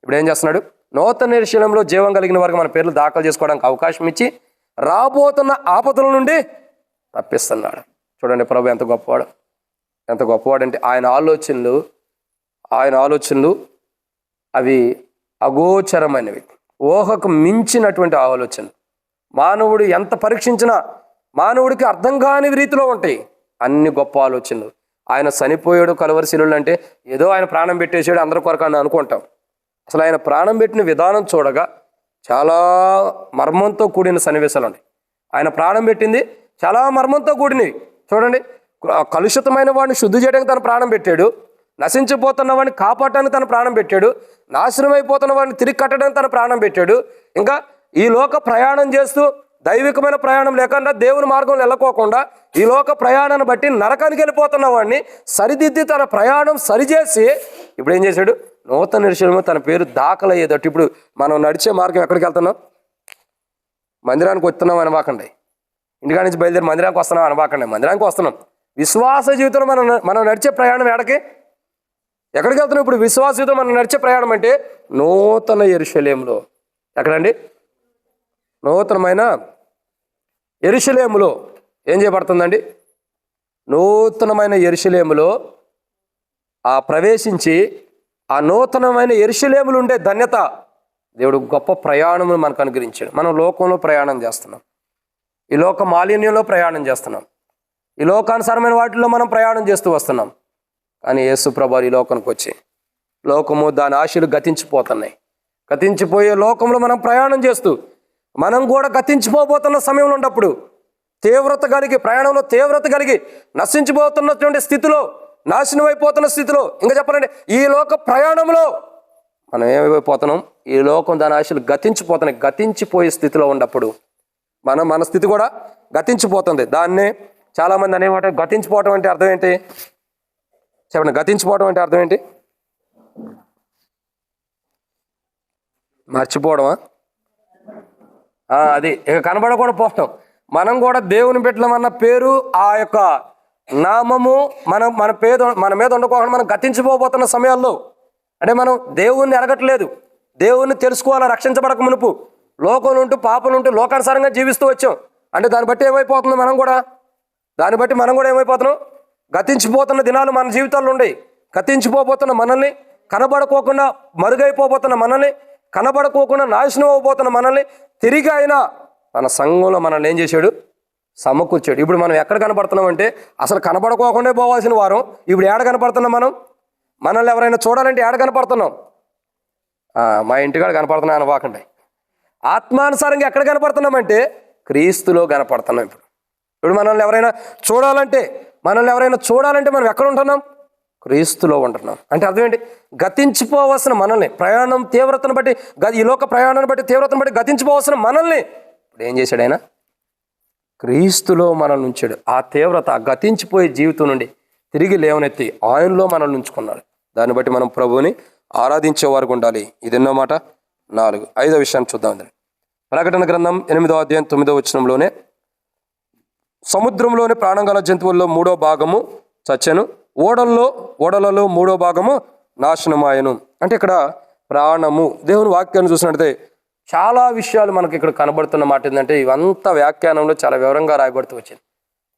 ఇప్పుడు ఏం చేస్తున్నాడు? నూతన యెరూషలేములో జీవం కలిగిన వారికి మన పేర్లు దాఖలు చేసుకోవడానికి అవకాశం ఇచ్చి రాబోతున్న ఆపదల నుండి తప్పిస్తున్నాడు. చూడండి ప్రభు ఎంత గొప్పవాడు, ఎంత గొప్పవాడు అంటే ఆయన ఆలోచనలు అవి అగోచరమైనవి, ఊహకు మించినటువంటి ఆలోచనలు. మానవుడు ఎంత పరీక్షించినా మానవుడికి అర్థం కాని రీతిలో ఉంటాయి అన్ని గొప్ప ఆలోచనలు. ఆయన చనిపోయాడు కలువరి శిలువలో అంటే ఏదో ఆయన ప్రాణం పెట్టేసాడు అందరి కొరకు అని అనుకుంటాం. అసలు ఆయన ప్రాణం పెట్టిన విధానం చూడగా చాలా మర్మంతో కూడిన సన్నివేశాలు ఉన్నాయి. ఆయన ప్రాణం పెట్టింది చాలా మర్మంతో కూడినవి. చూడండి, కలుషితమైన వాడిని శుద్ధి చేయడానికి తన ప్రాణం పెట్టాడు, నశించిపోతున్న వాడిని కాపాడటానికి తన ప్రాణం పెట్టాడు, నాశనం అయిపోతున్న వాడిని తిరిగి కట్టడానికి తన ప్రాణం పెట్టాడు, ఇంకా ఈ లోక ప్రయాణం చేస్తూ దైవికమైన ప్రయాణం లేకుండా దేవుని మార్గంలో వెళ్ళకోకుండా ఈ లోక ప్రయాణాన్ని బట్టి నరకానికి వెళ్ళిపోతున్న వాడిని సరిదిద్ది తన ప్రయాణం సరిచేసి ఇప్పుడు ఏం చేశాడు? నూతన యెరూషలేములో తన పేరు దాఖలయ్యేదట్టు. ఇప్పుడు మనం నడిచే మార్గం ఎక్కడికి వెళ్తున్నాం? మందిరానికి వస్తున్నాం అనబాకండి, ఇంటికాడ నుంచి బయలుదేరి మందిరానికి వస్తున్నాం అనబాకండి, మందిరానికి వస్తున్నాం. విశ్వాస జీవితంలో మనం నడిచే ప్రయాణం ఎక్కడికి వెళ్తున్నాం? ఇప్పుడు విశ్వాస జీవితంలో మనం నడిచే ప్రయాణం అంటే నూతన యెరూషలేములో. ఎక్కడండి? నూతనమైన యెరూషలేములో ఏం చేయబడుతుందండి? నూతనమైన యెరూషలేములో ప్రవేశించి ఆ నూతనమైన యెరూషలేములో ఉండే ధన్యత దేవుడు గొప్ప ప్రయాణమును మనకు అనుగ్రహించాడు. మనం లోకంలో ప్రయాణం చేస్తున్నాం, ఈ లోక మాలిన్యంలో ప్రయాణం చేస్తున్నాం, ఈ లోకానుసారమైన వాటిల్లో మనం ప్రయాణం చేస్తూ వస్తున్నాం. కానీ యేసు ప్రభువు ఈ లోకానికి వచ్చి లోకము దాని ఆశలు గతించిపోతున్నాయి. గతించిపోయే లోకంలో మనం ప్రయాణం చేస్తూ మనం కూడా గతించిపోబోతున్న సమయంలో ఉన్నప్పుడు తీవ్రత కలిగి, ప్రయాణంలో తీవ్రత కలిగి నశించిపోతున్నటువంటి స్థితిలో, నాశనం అయిపోతున్న స్థితిలో, ఇంకా చెప్పాలంటే ఈ లోక ప్రయాణంలో మనం ఏమైపోతున్నాం, ఈ లోకం దాని ఆశలు గతించిపోతున్నాయి. గతించిపోయే స్థితిలో ఉన్నప్పుడు మన స్థితి కూడా గతించిపోతుంది. దాన్నే చాలామంది అనేమాట గతించిపోవటం అంటే అర్థం ఏంటి చెప్పండి. గతించిపోవటం అంటే అర్థం ఏంటి? మర్చిపోవడమా? అది ఇక కనబడకుండా పోవటం. మనం కూడా దేవుని బిడ్డలమన్న పేరు, ఆ యొక్క నామము మన మీద ఉండకోకుండా మనం గతించిపోతున్న సమయాల్లో, అంటే మనం దేవుణ్ణి ఎరగట్లేదు, దేవుణ్ణి తెలుసుకోవాలా. రక్షించబడక మునుపు లోకంలో ఉంటూ, పాపలు ఉంటూ, లోకానుసారంగా జీవిస్తూ వచ్చాం. అంటే దాన్ని బట్టి ఏమైపోతుంది, మనం కూడా ఏమైపోతున్నాం, గతించిపోతున్న దినాలు మన జీవితాల్లో ఉన్నాయి. గతించిపోతున్న మనల్ని, కనబడుకోకుండా మరుగైపోతున్న మనల్ని, కనబడుకోకుండా నాశనం అయిపోతున్న మనల్ని తిరిగి ఆయన తన సంఘంలో మనల్ని ఏం చేశాడు, సమకూర్చాడు. ఇప్పుడు మనం ఎక్కడ కనపడుతున్నాం అంటే అసలు కనబడుకోకుండా పోవాల్సిన వారం ఇప్పుడు ఏడ కనపడుతున్నాం? మనల్ని ఎవరైనా చూడాలంటే ఏడ కనపడుతున్నాం? మా ఇంటికాడ కనపడుతున్నా అనుకోకండి. ఆత్మానుసారంగా ఎక్కడ కనపడుతున్నామంటే క్రీస్తులో కనపడుతున్నాం. ఇప్పుడు మనల్ని ఎవరైనా చూడాలంటే మనం ఎక్కడ ఉంటున్నాం? క్రీస్తులో ఉంటున్నాం. అంటే అర్థం ఏంటి? గతించిపోవలసిన మనల్ని, ప్రయాణం తీవ్రతను బట్టి, ఈ లోక ప్రయాణాన్ని బట్టి, తీవ్రతను బట్టి గతించిపోవలసిన మనల్ని ఇప్పుడు ఏం చేశాడు ఆయన? క్రీస్తులో మనల్ని ఉంచాడు. ఆ తీవ్రత, ఆ గతించిపోయే జీవితం నుండి తిరిగి లేవనెత్తి ఆయనలో మనల్ని ఉంచుకున్నాడు. దాన్ని బట్టి మనం ప్రభువుని ఆరాధించే వారికి ఉండాలి. ఇది ఎన్నో మాట? 4. 5వ విషయాన్ని చూద్దాం. ప్రకటన గ్రంథం 8వ అధ్యాయం 9వ వచనంలోనే సముద్రంలోని ప్రాణం గల జంతువుల్లో 3వ భాగము చచ్చెను, ఓడలలో 3వ భాగము నాశనమాయను. అంటే ఇక్కడ ప్రాణము, దేవుని వాక్యాన్ని చూసినట్టయితే చాలా విషయాలు మనకి ఇక్కడ కనబడుతున్న మాట ఏంటంటే, ఇవంతా వ్యాఖ్యానంలో చాలా వివరంగా రాయబడుతూ వచ్చింది.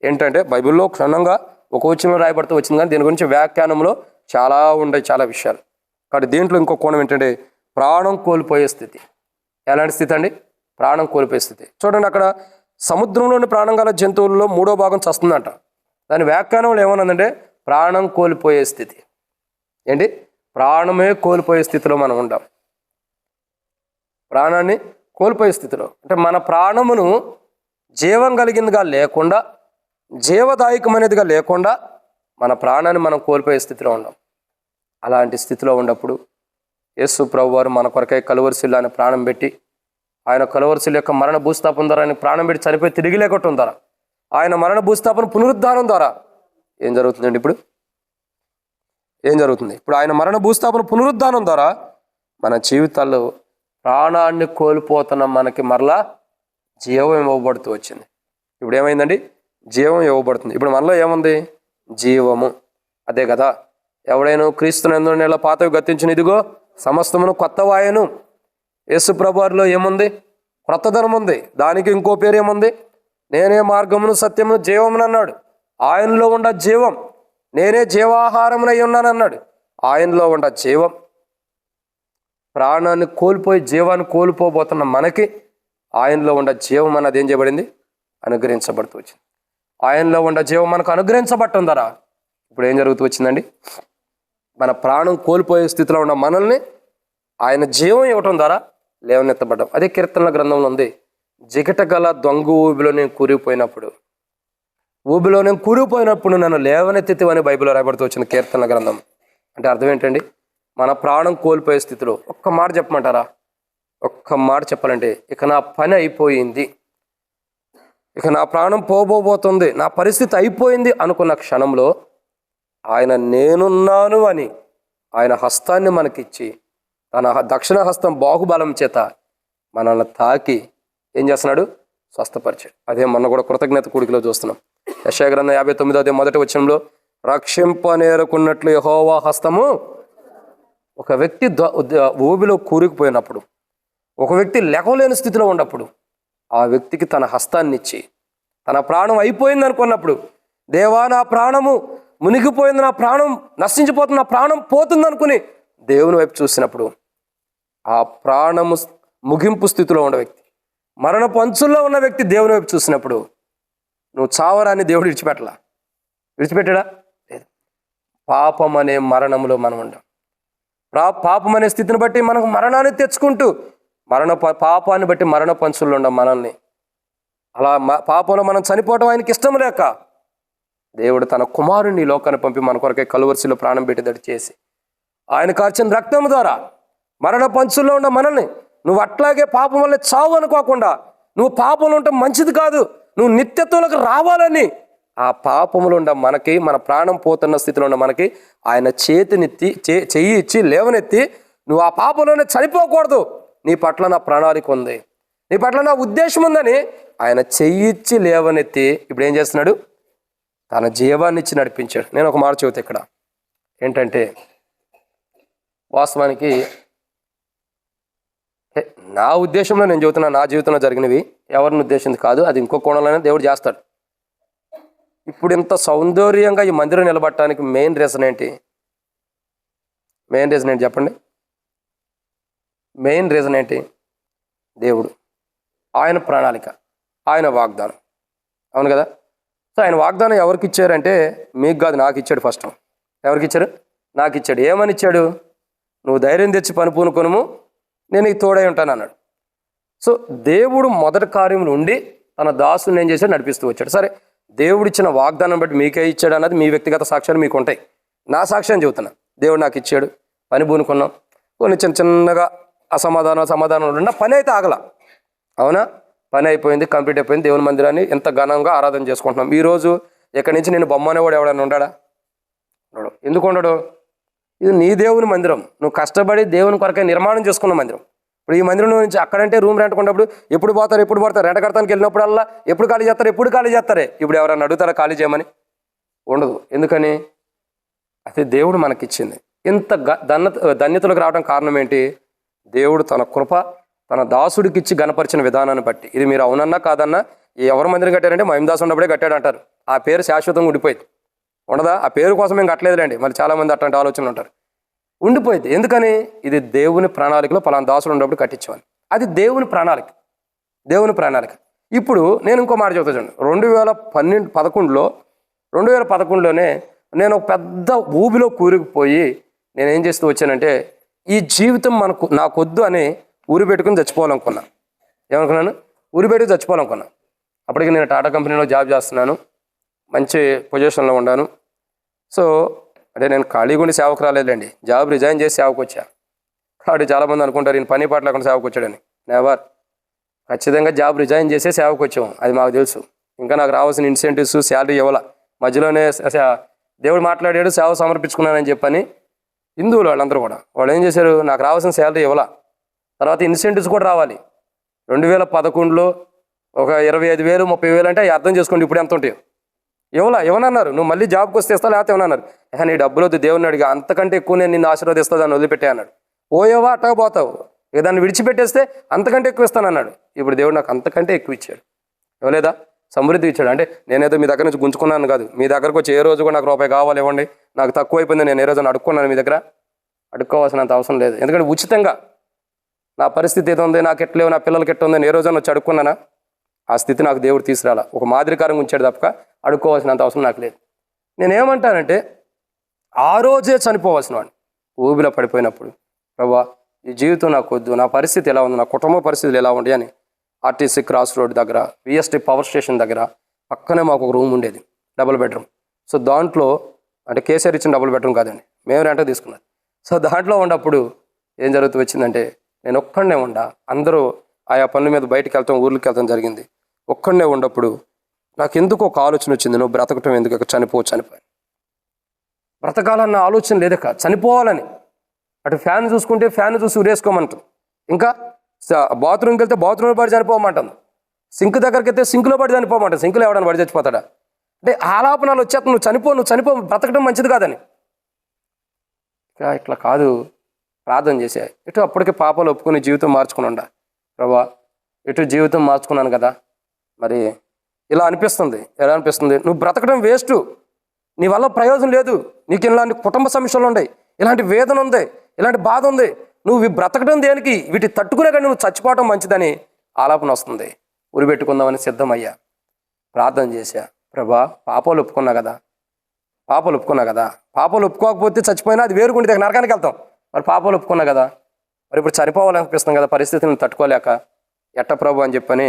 ఏంటంటే బైబిల్లో క్షుణ్ణంగా ఒక వచనంలో రాయబడుతూ వచ్చింది, కానీ దీని గురించి వ్యాఖ్యానంలో చాలా విషయాలు. కాబట్టి దీంట్లో ఇంకో కోణం ఏంటంటే ప్రాణం కోల్పోయే స్థితి. ఎలాంటి స్థితి అండి? ప్రాణం కోల్పోయే స్థితి. చూడండి, అక్కడ సముద్రంలోని ప్రాణం గల జంతువుల్లో 3వ భాగం చస్తుందంట. దాని వ్యాఖ్యానంలో ఏమన్నదంటే ప్రాణం కోల్పోయే స్థితి. ఏంటి? ప్రాణమే కోల్పోయే స్థితిలో మనం ఉంటాం. ప్రాణాన్ని కోల్పోయే స్థితిలో అంటే మన ప్రాణమును జీవం కలిగిందిగా లేకుండా, జీవదాయకమైనదిగా లేకుండా మన ప్రాణాన్ని మనం కోల్పోయే స్థితిలో ఉన్నాం. అలాంటి స్థితిలో ఉన్నప్పుడు యేసు ప్రభు వారు మన కొరకై కలువరి శిలువ ఆయన ప్రాణం పెట్టి, ఆయన కలువరి శిలువ యొక్క మరణ భూస్థాపన ద్వారా ఆయన ప్రాణం పెట్టి చనిపోయి తిరిగి లేకొట్టడం ద్వారా, ఆయన మరణ భూస్థాపన పునరుద్ధానం ద్వారా ఏం జరుగుతుందండి? ఇప్పుడు ఏం జరుగుతుంది? ఇప్పుడు ఆయన మరణ భూస్థాపన పునరుద్ధానం ద్వారా మన జీవితాల్లో ప్రాణాన్ని కోల్పోతున్న మనకి మరలా జీవం ఇవ్వబడుతూ వచ్చింది. ఇప్పుడు ఏమైందండి? జీవం ఇవ్వబడుతుంది. ఇప్పుడు మనలో ఏముంది? జీవము. అదే కదా, ఎవడైనా క్రీస్తునందు నెల పాతవి గతించిన, ఇదిగో సమస్తమును కొత్తవాయను. యేసు ప్రభువారిలో ఏముంది? క్రొత్తదనం ఉంది. దానికి ఇంకో పేరు ఏముంది? నేనే మార్గమును సత్యమును జీవమును అన్నాడు. ఆయనలో ఉండ జీవం. నేనే జీవాహారమునై ఉన్నాను అన్నాడు. ఆయనలో ఉండ జీవం. ప్రాణాన్ని కోల్పోయి జీవాన్ని కోల్పోబోతున్న మనకి ఆయనలో ఉండ జీవం అన్నది ఏం చేయబడింది? అనుగ్రహించబడుతూ వచ్చింది. ఆయనలో ఉండ జీవం మనకు అనుగ్రహించబట్టం ద్వారా ఇప్పుడు ఏం జరుగుతూ వచ్చిందండి? మన ప్రాణం కోల్పోయే స్థితిలో ఉన్న మనల్ని ఆయన జీవం ఇవ్వటం ద్వారా లేవనెత్తబడ్డాం. అదే కీర్తనల గ్రంథంలో ఉంది, జిగట గల దొంగ ఊబిలో నేను కూరిపోయినప్పుడు నన్ను లేవనెత్తితివని బైబిల్లో రాయబడుతూ వచ్చింది కీర్తనల గ్రంథం. అంటే అర్థం ఏంటండి? మన ప్రాణం కోల్పోయే స్థితిలో ఒక్క మాట చెప్పమంటారా? ఒక్క మాట చెప్పాలంటే, ఇక నా పని అయిపోయింది, ఇక నా ప్రాణం పోబోతుంది, నా పరిస్థితి అయిపోయింది అనుకున్న క్షణంలో ఆయన నేనున్నాను అని ఆయన హస్తాన్ని మనకిచ్చి, తన దక్షిణ హస్తం బాహుబలం చేత మనల్ని తాకి ఏం చేస్తున్నాడు? స్వస్థపరిచాడు. అదే మొన్న కూడా కృతజ్ఞత కూడికలో చూస్తున్నాం. యెషయా గ్రంథం 59వ అధ్యాయం 1వ వచనంలో, రక్షింపనేరుకున్నట్లు యెహోవా హస్తము. ఒక వ్యక్తి ఊబిలో కూరుకుపోయినప్పుడు, ఒక వ్యక్తి లెగలేని స్థితిలో ఉన్నప్పుడు ఆ వ్యక్తికి తన హస్తాన్ని ఇచ్చి, తన ప్రాణం అయిపోయింది అనుకున్నప్పుడు, దేవా నా ప్రాణము మునిగిపోయింది, నా ప్రాణం నశించిపోతుంది, నా ప్రాణం పోతుంది అనుకుని దేవుని వైపు చూసినప్పుడు ఆ ప్రాణము ముగింపు స్థితిలో ఉన్న వ్యక్తి, మరణ పంచుల్లో ఉన్న వ్యక్తి దేవుని వైపు చూసినప్పుడు నువ్వు చావరాన్ని దేవుడు విడిచిపెట్టాడా? లేదు. పాపం అనే మరణంలో మనం ఉండం. పాపం అనే స్థితిని బట్టి మనకు మరణాన్ని తెచ్చుకుంటూ పాపాన్ని బట్టి మరణ పంచుల్లో ఉండం మనల్ని. అలా పాపంలో మనం చనిపోవడం ఆయనకి ఇష్టం లేక దేవుడు తన కుమారుని లోకాన్ని పంపి మన కొరకే కలువరిశిలో ప్రాణం పెట్టేటట్టు చేసి ఆయన కార్చిన రక్తం ద్వారా మరణ పంచుల్లో ఉన్న మనల్ని, నువ్వు అట్లాగే పాపం వల్ల చావు అనుకోకుండా, నువ్వు పాపంలో ఉండటం మంచిది కాదు, నువ్వు నిత్యత్వంలోకి రావాలని ఆ పాపములో ఉండ మనకి, మన ప్రాణం పోతున్న స్థితిలో ఉన్న మనకి ఆయన చెయ్యి ఇచ్చి లేవనెత్తి, నువ్వు ఆ పాపంలోనే చనిపోకూడదు, నీ పట్ల నా ప్రణాళిక ఉంది, నీ పట్ల నా ఉద్దేశం ఉందని ఆయన చెయ్యిచ్చి లేవనెత్తి ఇప్పుడు ఏం చేస్తున్నాడు? తన జీవాన్ని ఇచ్చి నడిపించాడు. నేను ఒక మాట చెబుతా ఇక్కడ ఏంటంటే, వాస్తవానికి నా ఉద్దేశంలో నేను చెబుతున్నా, నా జీవితంలో జరిగినవి, ఎవరిని ఉద్దేశించి కాదు, అది ఇంకో కోణంలోనే దేవుడు చేస్తాడు. ఇప్పుడు ఇంత సౌందర్యంగా ఈ మందిరం నిలబడటానికి మెయిన్ రీజన్ ఏంటి చెప్పండి? మెయిన్ రీజన్ ఏంటి? దేవుడు, ఆయన ప్రణాళిక, ఆయన వాగ్దానం. అవును కదా? సో ఆయన వాగ్దానం ఎవరికి ఇచ్చారంటే మీకు కాదు, నాకు ఇచ్చాడు. ఫస్ట్ ఎవరికి ఇచ్చారు? నాకు ఇచ్చాడు. ఏమని ఇచ్చాడు? నువ్వు ధైర్యం తెచ్చి పని పూనుకొనుము, నేను నీకు తోడై ఉంటాను అన్నాడు. సో దేవుడు మొదటి కార్యములు ఉండి తన దాసుని ఏం చేశాడు? నడిపిస్తూ వచ్చాడు. సరే, దేవుడు ఇచ్చిన వాగ్దానం బట్టి మీకే ఇచ్చాడు అన్నది మీ వ్యక్తిగత సాక్ష్యాలు మీకు ఉంటాయి. నా సాక్ష్యం చెబుతున్నా. దేవుడు నాకు ఇచ్చాడు, పని పూనుకున్నాం, కొన్ని చిన్నగా సమాధానం ఉన్న పని అయితే ఆగల. అవునా? పని అయిపోయింది, కంప్లీట్ అయిపోయింది. దేవుని మందిరాన్ని ఎంత ఘనంగా ఆరాధన చేసుకుంటున్నాం. ఈరోజు ఇక్కడి నుంచి నేను బొమ్మ అనేవాడు ఎవడన్నా ఉన్నాడా? ఎందుకు ఉండడు? ఇది నీ దేవుని మందిరం, నువ్వు కష్టపడి దేవుని కొరకే నిర్మాణం చేసుకున్న మందిరం. ఇప్పుడు ఈ మందిరం నుంచి అక్కడంటే రూమ్ రెంట్ కొన్నప్పుడు ఎప్పుడు పోతారు రెంట కడతానికి వెళ్ళినప్పుడల్లా ఎప్పుడు ఖాళీ చేస్తారే? ఇప్పుడు ఎవరన్నా అడుగుతారా ఖాళీ చేయమని? ఉండదు. ఎందుకని? అది దేవుడు మనకిచ్చింది. ఇంత ధన్యతలకు రావడం కారణం ఏంటి? దేవుడు తన కృప తన దాసుడికి ఇచ్చి గణపరిచిన విధానాన్ని బట్టి. ఇది మీరు అవునన్నా కాదన్నా, ఎవరు మందిరం కట్టారంటే మహిమదాసు ఉన్నప్పుడే కట్టాడు అంటారు. ఆ పేరు శాశ్వతంగా ఉండిపోయింది. ఉండదా? ఆ పేరు కోసం మేము కట్టలేదులేండి. మరి చాలామంది అట్లాంటి ఆలోచనలు ఉంటారు. ఉండిపోయింది. ఎందుకని? ఇది దేవుని ప్రణాళికలో పలానా దాసుడు ఉన్నప్పుడు కట్టించేవాడిని. అది దేవుని ప్రణాళిక. ఇప్పుడు నేను ఇంకో మాట చెబుతా చూడండి. 2011లోనే నేను ఒక పెద్ద ఊబిలో కూరుకుపోయి నేనేం చేస్తూ వచ్చానంటే, ఈ జీవితం నాకొద్దు అని ఊరి పెట్టుకుని చచ్చిపోవాలనుకున్నా. ఏమనుకున్నాను? ఊరి పెట్టుకుని చచ్చిపోవాలనుకున్నా. అప్పటికి నేను టాటా కంపెనీలో జాబ్ చేస్తున్నాను, మంచి పొజిషన్లో ఉన్నాను. సో అంటే నేను ఖాళీగా ఉండి సేవకు రాలేదండి, జాబ్ రిజైన్ చేసి సేవకు వచ్చా. కాబట్టి చాలామంది అనుకుంటారు ఈయన పని పాట లేకుండా సేవకు వచ్చాడని. నెవర్. ఖచ్చితంగా జాబ్ రిజైన్ చేసే సేవకు వచ్చాము, అది మాకు తెలుసు. ఇంకా నాకు రావాల్సిన ఇన్సెంటివ్స్, శాలరీ ఇవ్వాల. మధ్యలోనే దేవుడు మాట్లాడాడు, సేవ సమర్పించుకున్నానని చెప్పని హిందువులు వాళ్ళందరూ కూడా వాళ్ళు ఏం చేశారు? నాకు రావాల్సిన శాలరీ ఇవ్వాల, తర్వాత ఇన్సెంటివ్స్ కూడా రావాలి. 2011లో ఒక 25,000 30,000 అంటే అర్థం చేసుకోండి ఇప్పుడు ఎంత ఉంటాయో. ఇవ్వనన్నారు. నువ్వు మళ్ళీ జాబ్కి వస్తే ఇస్తా, లేకపోతే ఇవ్వనన్నారు. నీ డబ్బులు వద్దు, దేవుని అడిగా, అంతకంటే ఎక్కువ నేను నిన్ను ఆశీర్వదిస్తా, దాన్ని వదిలిపెట్టే అన్నాడు. పోయేవా అట్టా పోతావు, ఇక దాన్ని విడిచిపెట్టేస్తే అంతకంటే ఎక్కువ ఇస్తానన్నాడు. ఇప్పుడు దేవుడు నాకు అంతకంటే ఎక్కువ ఇచ్చాడు. ఇవ్వలేదా? సమృద్ధి ఇచ్చాడు. అంటే నేనేదో మీ దగ్గర నుంచి గుంజుకున్నాను కాదు, మీ దగ్గరకు వచ్చి ఏ రోజు కూడా నాకు రూపాయి కావాలి ఇవ్వండి, నాకు తక్కువ అయిపోయింది నేను ఏ రోజు అడుక్కున్నాను మీ దగ్గర? అడుక్కోవాల్సినంత అవసరం లేదు. ఎందుకంటే ఉచితంగా నా పరిస్థితి ఏదో ఉంది, నాకు ఎట్లేవు, నా పిల్లలకి ఎట్లా ఉందని ఏ రోజు వచ్చి అడుక్కున్నానా? ఆ స్థితి నాకు దేవుడు తీసుకురాలా. ఒక మాదిరికారంగా ఉంచాడు తప్పక అడుక్కోవాల్సినంత అవసరం నాకు లేదు. నేనేమంటానంటే, ఆ రోజే చనిపోవాల్సిన వాడిని ఊబిలో పడిపోయినప్పుడు, ప్రభా ఈ జీవితం నాకు వద్దు, నా పరిస్థితి ఎలా ఉంది, నా కుటుంబ పరిస్థితులు ఎలా ఉంటాయి అని ఆర్టీసీ క్రాస్ రోడ్ దగ్గర విఎస్టీ పవర్ స్టేషన్ దగ్గర పక్కనే మాకు ఒక రూమ్ ఉండేది, డబుల్ బెడ్రూమ్. సో దాంట్లో అంటే కేసీఆర్ ఇచ్చిన డబుల్ బెడ్రూమ్ కాదండి, మేము రెంట్ తీసుకున్నాం. సో దాంట్లో ఉన్నప్పుడు ఏం జరుగుతూ వచ్చిందంటే, నేను ఒక్కడనే ఉండా, అందరూ ఆయా పనుల మీద బయటికి వెళ్తాం, ఊర్లకి వెళ్తాం జరిగింది. ఒక్కడనే ఉన్నప్పుడు నాకు ఎందుకు ఒక ఆలోచన వచ్చింది, నువ్వు బ్రతకటం ఎందుకు, చనిపోయాను, బ్రతకాలన్న ఆలోచన లేదక, చనిపోవాలని. అటు ఫ్యాన్ చూసుకుంటే ఫ్యాన్ చూసి ఉరేసుకోమంటుంది, ఇంకా బాత్రూమ్కి వెళ్తే బాత్రూంలో పడి చనిపోమంటుంది, సింక్ దగ్గరికి వెళ్తే సింక్లో పడి చనిపోమంటుంది. సింక్లో ఎవడన్నా పడి చచ్చిపోతాడా? అంటే ఆలాపనాలు వచ్చేస్తా, నువ్వు చనిపో, బ్రతకడం మంచిది కాదని. ఇట్లా కాదు, ప్రార్థన చేసే ఇటు అప్పటికే పాపాలు ఒప్పుకొని జీవితం మార్చుకుని ఉండా. ప్రభా ఇటు జీవితం మార్చుకున్నాను కదా, మరి ఇలా అనిపిస్తుంది. ఎలా అనిపిస్తుంది? నువ్వు బ్రతకడం వేస్ట్, నీ వల్ల ప్రయోజనం లేదు, నీకు ఇలాంటి కుటుంబ సమస్యలు ఉన్నాయి, ఇలాంటి వేదన ఉంది, ఇలాంటి బాధ ఉంది, నువ్వు బ్రతకడం దేనికి, వీటి తట్టుకునే కానీ నువ్వు చచ్చిపోవడం మంచిదని ఆలాపన వస్తుంది. ఉరిపెట్టుకుందామని సిద్ధమయ్యా, ప్రార్థన చేశా. ప్రభా, పాపాలు ఒప్పుకున్నా కదా, పాపాలు ఒప్పుకోకపోతే చచ్చిపోయినా అది వేరుకుంటే దగ్గర నరకానికి వెళ్తాం. మరి పాపాలు ఒప్పుకున్నా కదా, మరి ఇప్పుడు చనిపోవాలనిపిస్తుంది కదా, పరిస్థితిని తట్టుకోలేక ఎట్ట ప్రభు అని చెప్పని,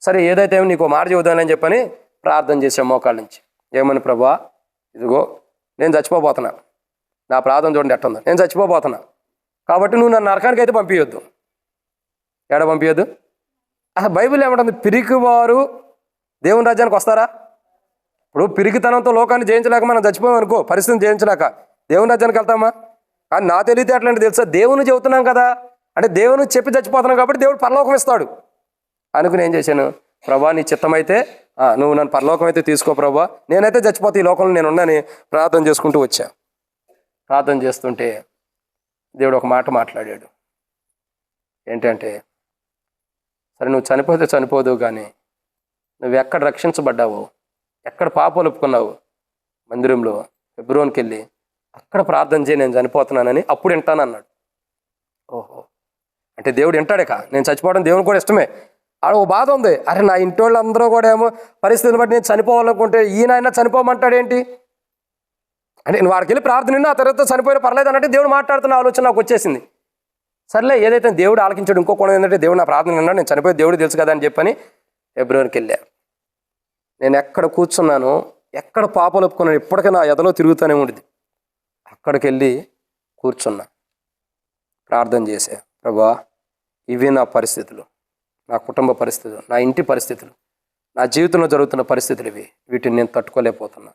సరే ఏదైతే నీకు మాట చెబుదానని చెప్పని ప్రార్థన చేసాం మోకాళ్ళ నుంచి. ఏమని, ప్రభా ఇదిగో నేను చచ్చిపోబోతున్నా, నా ప్రార్థన చూడండి ఎట్టుందో, నేను చచ్చిపోబోతున్నా కాబట్టి నువ్వు నన్ను నరకానికి అయితే పంపించొద్దు. ఎడ పంపించొద్దు? అసలు బైబిల్ ఏమంటుంది, పిరికివారు దేవుని రాజ్యానికి వస్తారా? ఇప్పుడు పిరికితనంతో లోకాన్ని జయించలేక మనం చచ్చిపోయామనుకో, పరిస్థితిని జయించలేక దేవుని రాజ్యానికి వెళ్తామా? కానీ నా తెలియతే అట్లాంటి తెలుసా, దేవుని చెబుతున్నాం కదా, అంటే దేవుని చెప్పి చచ్చిపోతున్నాం కాబట్టి దేవుడు పరలోకం ఇస్తాడు అనుకుని ఏం చేశాను, ప్రభా నీ చిత్తమైతే నువ్వు నన్ను పరలోకం అయితే తీసుకో ప్రభా, నేనైతే చచ్చిపోతే ఈ లోకంలో నేను ఉన్నానని ప్రార్థన చేసుకుంటూ వచ్చా. ప్రార్థన చేస్తుంటే దేవుడు ఒక మాట మాట్లాడాడు. ఏంటంటే, సరే నువ్వు చనిపోతే చనిపోదు, కానీ నువ్వు ఎక్కడ రక్షించబడ్డావో, ఎక్కడ పాపాలు ఒప్పుకున్నావు, మందిరంలో హెబ్రోన్కి వెళ్ళి అక్కడ ప్రార్థన చేయి, నేను చనిపోతున్నానని అప్పుడు వింటాను అన్నాడు. ఓహో, అంటే దేవుడు వింటాడేక, నేను చచ్చిపోవడం దేవునికి కూడా ఇష్టమే. ఆడ ఓ బాధ ఉంది, అరే నా ఇంటి వాళ్ళందరూ కూడా ఏమో పరిస్థితిని బట్టి నేను చనిపోవాలనుకుంటే ఈయన చనిపోమంటాడేంటి అంటే, నువ్వు వాడికి వెళ్ళి ప్రార్థన ఆ తర్వాత చనిపోయిన పర్లేదు అన్నట్టు దేవుడు మాట్లాడుతున్న ఆలోచన నాకు వచ్చేసింది. సర్లే, ఏదైతే దేవుడు ఆలకించాడు, ఇంకో కోణం ఏంటంటే దేవుడు నా ప్రార్థన విన్నాడు, నేను చనిపోయి దేవుడు తెలుసు కదా అని చెప్పని హెబ్రోన్కి వెళ్ళా. నేను ఎక్కడ కూర్చున్నాను, ఎక్కడ పాపాలు ఒప్పుకున్నాను, ఇప్పటికీ నా ఎదలో తిరుగుతూనే ఉండేది. అక్కడికి వెళ్ళి కూర్చున్నా, ప్రార్థన చేశా. ప్రభా, ఇవి నా పరిస్థితులు, నా కుటుంబ పరిస్థితులు, నా ఇంటి పరిస్థితులు, నా జీవితంలో జరుగుతున్న పరిస్థితులు ఇవి, వీటిని నేను తట్టుకోలేకపోతున్నా,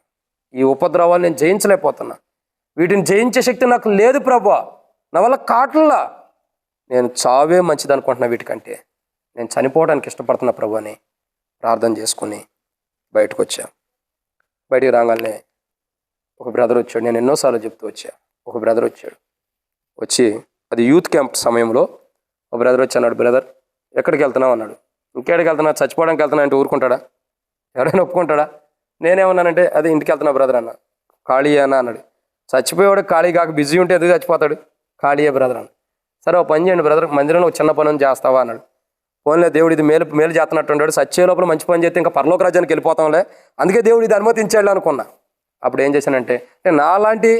ఈ ఉపద్రవాలు నేను జయించలేకపోతున్నా, వీటిని జయించే శక్తి నాకు లేదు ప్రభా, నా వల్ల కాట్లా, నేను చావే మంచిది అనుకుంటున్నా, వీటికంటే నేను చనిపోవడానికి ఇష్టపడుతున్నా ప్రభు అని ప్రార్థన చేసుకుని బయటకు వచ్చా. బయటికి రాగానే ఒక బ్రదర్ వచ్చాడు, నేను ఎన్నోసార్లు చెప్తూ వచ్చా. ఒక బ్రదర్ వచ్చాడు, వచ్చి అది యూత్ క్యాంప్ సమయంలో ఒక బ్రదర్ వచ్చి అన్నాడు, బ్రదర్ ఎక్కడికి వెళ్తున్నావు అన్నాడు. ఇంకెక్కడికి వెళ్తున్నా, చచ్చిపోవడానికి వెళ్తున్నా అంటే ఊరుకుంటాడా, ఎవరైనా ఒప్పుకుంటాడా? నేనేమన్నానంటే, అదే ఇంటికి వెళ్తున్నా బ్రదర్ అన్న. ఖాళీ అన్న అన్నాడు. చచ్చిపోయేవాడు ఖాళీ కాక బిజీ ఉంటే ఎందుకు చచ్చిపోతాడు, ఖాళీయే బ్రదర్ అన్న. సరే ఓ పని చేయండి బ్రదర్, మందిరంలో ఒక చిన్న పని చేస్తావా అన్నాడు. ఫోన్లే, దేవుడు ఇది మేలు చేస్తున్నట్టు ఉంటాడు, సచ్చే లోపల మంచి పని చేస్తే ఇంకా పరలోక రాజ్యానికి వెళ్ళిపోతాంలే, అందుకే దేవుడు ఇది అనుమతించాడు అనుకున్నా. అప్పుడు ఏం చేశానంటే, నాలాంటి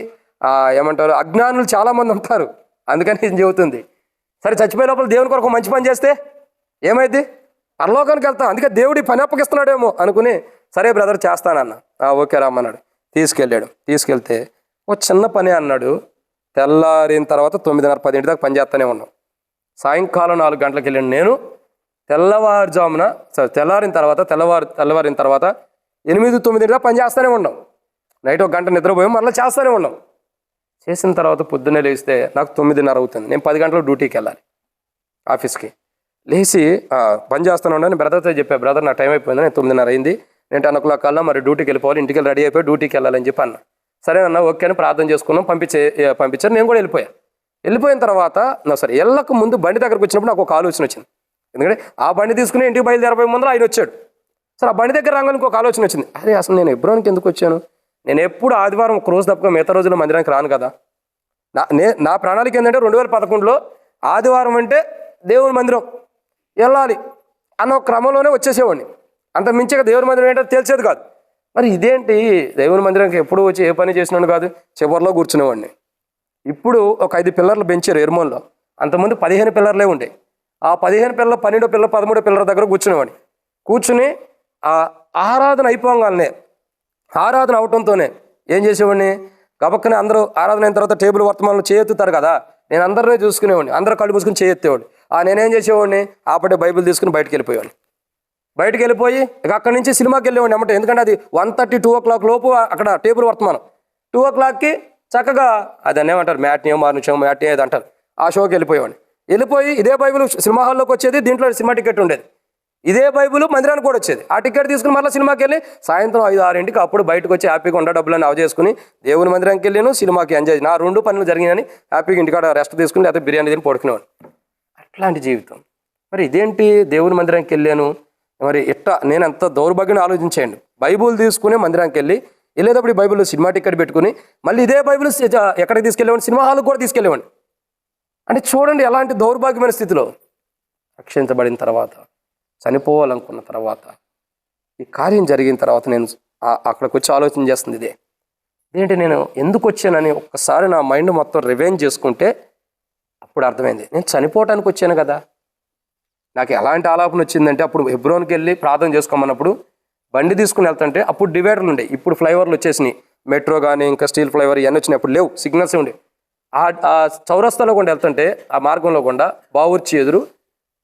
ఏమంటారు అజ్ఞానులు చాలామంది ఉంటారు, అందుకని ఇది చెబుతుంది. సరే చచ్చిపోయే లోపల దేవుని కొరకు మంచి పని చేస్తే ఏమైంది, పరలోకానికి వెళ్తాం, అందుకే దేవుడి పని అప్పగిస్తున్నాడేమో అనుకుని సరే బ్రదర్ చేస్తానన్న. ఓకే రామ్మన్నాడు. తీసుకెళ్తే ఓ చిన్న పని అన్నాడు. తెల్లారిన తర్వాత 9:30, 10 దాకా పని చేస్తూనే ఉన్నాం. సాయంకాలం 4 గంటలకు వెళ్ళాను నేను. తెల్లవారుజామున తెల్లారిన తర్వాత 8, 9 దాకా పని చేస్తూనే ఉన్నాం. నైట్ 1 గంట నిద్రపోయాం, మళ్ళీ చేస్తూనే ఉన్నాం. చేసిన తర్వాత పొద్దున్నే లేస్తే నాకు 9:30 అవుతుంది. నేను 10 గంటలకు డ్యూటీకి వెళ్ళాలి ఆఫీస్కి. లేచి పని చేస్తూనే ఉన్నాను. బ్రదర్తో చెప్పా, బ్రదర్ నా టైం అయిపోయింది, నేను 9:30 అయింది, నేను 10 o'clock కల్లా మరి డ్యూటీకి వెళ్ళిపోవాలి, ఇంటికి వెళ్ళి రెడీ అయిపోయి డ్యూటీకి వెళ్ళాలని చెప్పి అన్న. సరే అన్న, ఓకే అని ప్రార్థన చేసుకున్నాం, పంపించారు. నేను కూడా వెళ్ళిపోయిన తర్వాత వెళ్ళక ముందు బండి దగ్గరకు వచ్చినప్పుడు నాకు ఒక ఆలోచన వచ్చింది. ఎందుకంటే ఆ బండి తీసుకుని ఇంటికి బయలుదేరిపోయే ముందు ఆయన వచ్చాడు. సరే ఆ బండి దగ్గర రాగానే ఇంకొక ఆలోచన వచ్చింది. అరే అసలు నేను హెబ్రోన్కి ఎందుకు వచ్చాను, నేను ఎప్పుడు ఆదివారం ఒక రోజు తప్పక మిగతా రోజుల్లో మందిరానికి రాను కదా. నా ప్రణాళిక ఏంటంటే 2011లో ఆదివారం అంటే దేవుని మందిరం వెళ్ళాలి అన్న ఒక క్రమంలోనే వచ్చేసేవాడిని. అంత మించిగా దేవుని మందిరం ఏంటో తెలిసేది కాదు. మరి ఇదేంటి, దేవుని మందిరానికి ఎప్పుడు వచ్చి ఏ పని చేసినాను కాదు, చివరిలో కూర్చునేవాడిని. ఇప్పుడు ఒక 5 పిల్లర్లు పెంచారు ఎర్మోన్లో. అంతకుముందు 15 పిల్లర్లే ఉండే. ఆ 15 పిల్లలు 12 పిల్లలు 13 పిల్లల దగ్గర కూర్చునేవాడిని. కూర్చుని ఆ ఆరాధన అయిపోగానే, ఆరాధన అవటంతోనే ఏం చేసేవాడిని, గబక్కనే అందరూ ఆరాధన అయిన తర్వాత టేబుల్ వర్తమానంలో చేయెత్తుతారు కదా, నేను అందరినీ చూసుకునేవాడిని. అందరూ కళ్ళు మూసుకుని చేయెత్తేవాడు. నేనేం చేసేవాడిని, ఆపటే బైబిల్ తీసుకుని బయటకు వెళ్ళిపోయేవాడిని. బయటకు వెళ్ళిపోయి ఇక అక్కడి నుంచి సినిమాకి వెళ్ళేవాడిని అన్నమాట. ఎందుకంటే అది 1:30, 2 o'clock లోపు అక్కడ టేబుల్ వర్తమానం. 2 o'clockకి చక్కగా అది ఏమంటారు మ్యాట్నియో మార్నింగ్ మ్యాట్నియో ఏది అంటారు, ఆ షోకి వెళ్ళిపోయేవాడిని. వెళ్ళిపోయి ఇదే బైబిల్ సినిమా హాల్లోకి వచ్చేది, దీంట్లో సినిమా టికెట్ ఉండేది. ఇదే బైబిల్ మందిరానికి కూడా వచ్చేది. ఆ టికెట్ తీసుకుని మళ్ళీ సినిమాకి వెళ్ళి సాయంత్రం 5, 6 అప్పుడు బయటకు వచ్చి హ్యాపీగా ఉండ డబ్బులని అవ చేసుకుని దేవుని మందిరానికి వెళ్ళాను, సినిమాకి ఎంజాయ్. నా 2 పనులు జరిగినాయని హ్యాపీగా ఇంటికాడ రెస్ట్ తీసుకుని లేకపోతే బిర్యానీ తిని పడుకునేవాడు. అట్లాంటి జీవితం. మరి ఇదేంటి, దేవుని మందిరానికి వెళ్ళాను, మరి నేను అంత దౌర్భాగ్యం ఆలోచించేయండి. బైబుల్ తీసుకుని మందిరానికి వెళ్ళి వెళ్ళేటప్పుడు ఈ బైబిల్ సినిమా టికెట్ పెట్టుకుని మళ్ళీ ఇదే బైబిల్ ఎక్కడికి తీసుకెళ్ళేవాడిని, సినిమా హాల్కి కూడా తీసుకెళ్ళేవాడిని. అంటే చూడండి ఎలాంటి దౌర్భాగ్యమైన స్థితిలో. రక్షించబడిన తర్వాత, చనిపోవాలనుకున్న తర్వాత, ఈ కార్యం జరిగిన తర్వాత నేను అక్కడికి వచ్చి ఆలోచన చేస్తుంది ఇదే. ఏంటి నేను ఎందుకు వచ్చానని ఒక్కసారి నా మైండ్ మొత్తం రివైండ్ చేసుకుంటే అప్పుడు అర్థమైంది, నేను చనిపోవటానికి వచ్చాను కదా. నాకు ఎలాంటి ఆలాపన వచ్చిందంటే, అప్పుడు హెబ్రోన్కి వెళ్ళి ప్రార్థన చేసుకోమన్నప్పుడు బండి తీసుకుని వెళ్తుంటే అప్పుడు డివైడర్లు ఉండే, ఇప్పుడు ఫ్లైఓవర్లు వచ్చేసినాయి. మెట్రో కానీ ఇంకా స్టీల్ ఫ్లైఓవర్ ఇవన్నీ వచ్చినాయి, అప్పుడు లేవు, సిగ్నల్స్ ఉండే. ఆ చౌరస్తాలో కూడా వెళ్తుంటే ఆ మార్గంలో కూడా బావుర్చి ఎదురు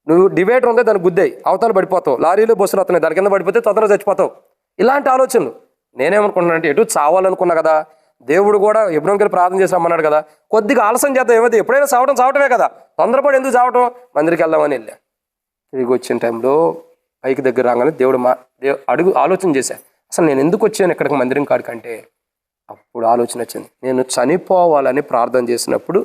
నువ్వు డివైడర్ ఉందే దానికి గుద్దాయి అవతల పడిపోతావు, లారీలు బస్సులు వస్తున్నాయి దాని కింద పడిపోతే తొందరగా చచ్చిపోతావు. ఇలాంటి ఆలోచనలు. నేనేమనుకుంటున్నానంటే ఎటు చావాలనుకున్నా కదా, దేవుడు కూడా హెబ్రోన్కి వెళ్ళి ప్రార్థన చేసి రమ్మన్నాడు కదా, కొద్దిగా ఆలస్యం చేద్దాం, ఏమైతే ఎప్పుడైనా చావటమే కదా, తొందరపడి ఎందుకు చావటం, మందిరికి వెళ్దామని వెళ్ళా. తిరిగి వచ్చిన టైంలో పైకి దగ్గర రాగానే దేవుడు ఆలోచన చేశా, అసలు నేను ఎందుకు వచ్చాను ఇక్కడికి మందిరం కాడికంటే. అప్పుడు ఆలోచన వచ్చింది, నేను చనిపోవాలని ప్రార్థన చేసినప్పుడు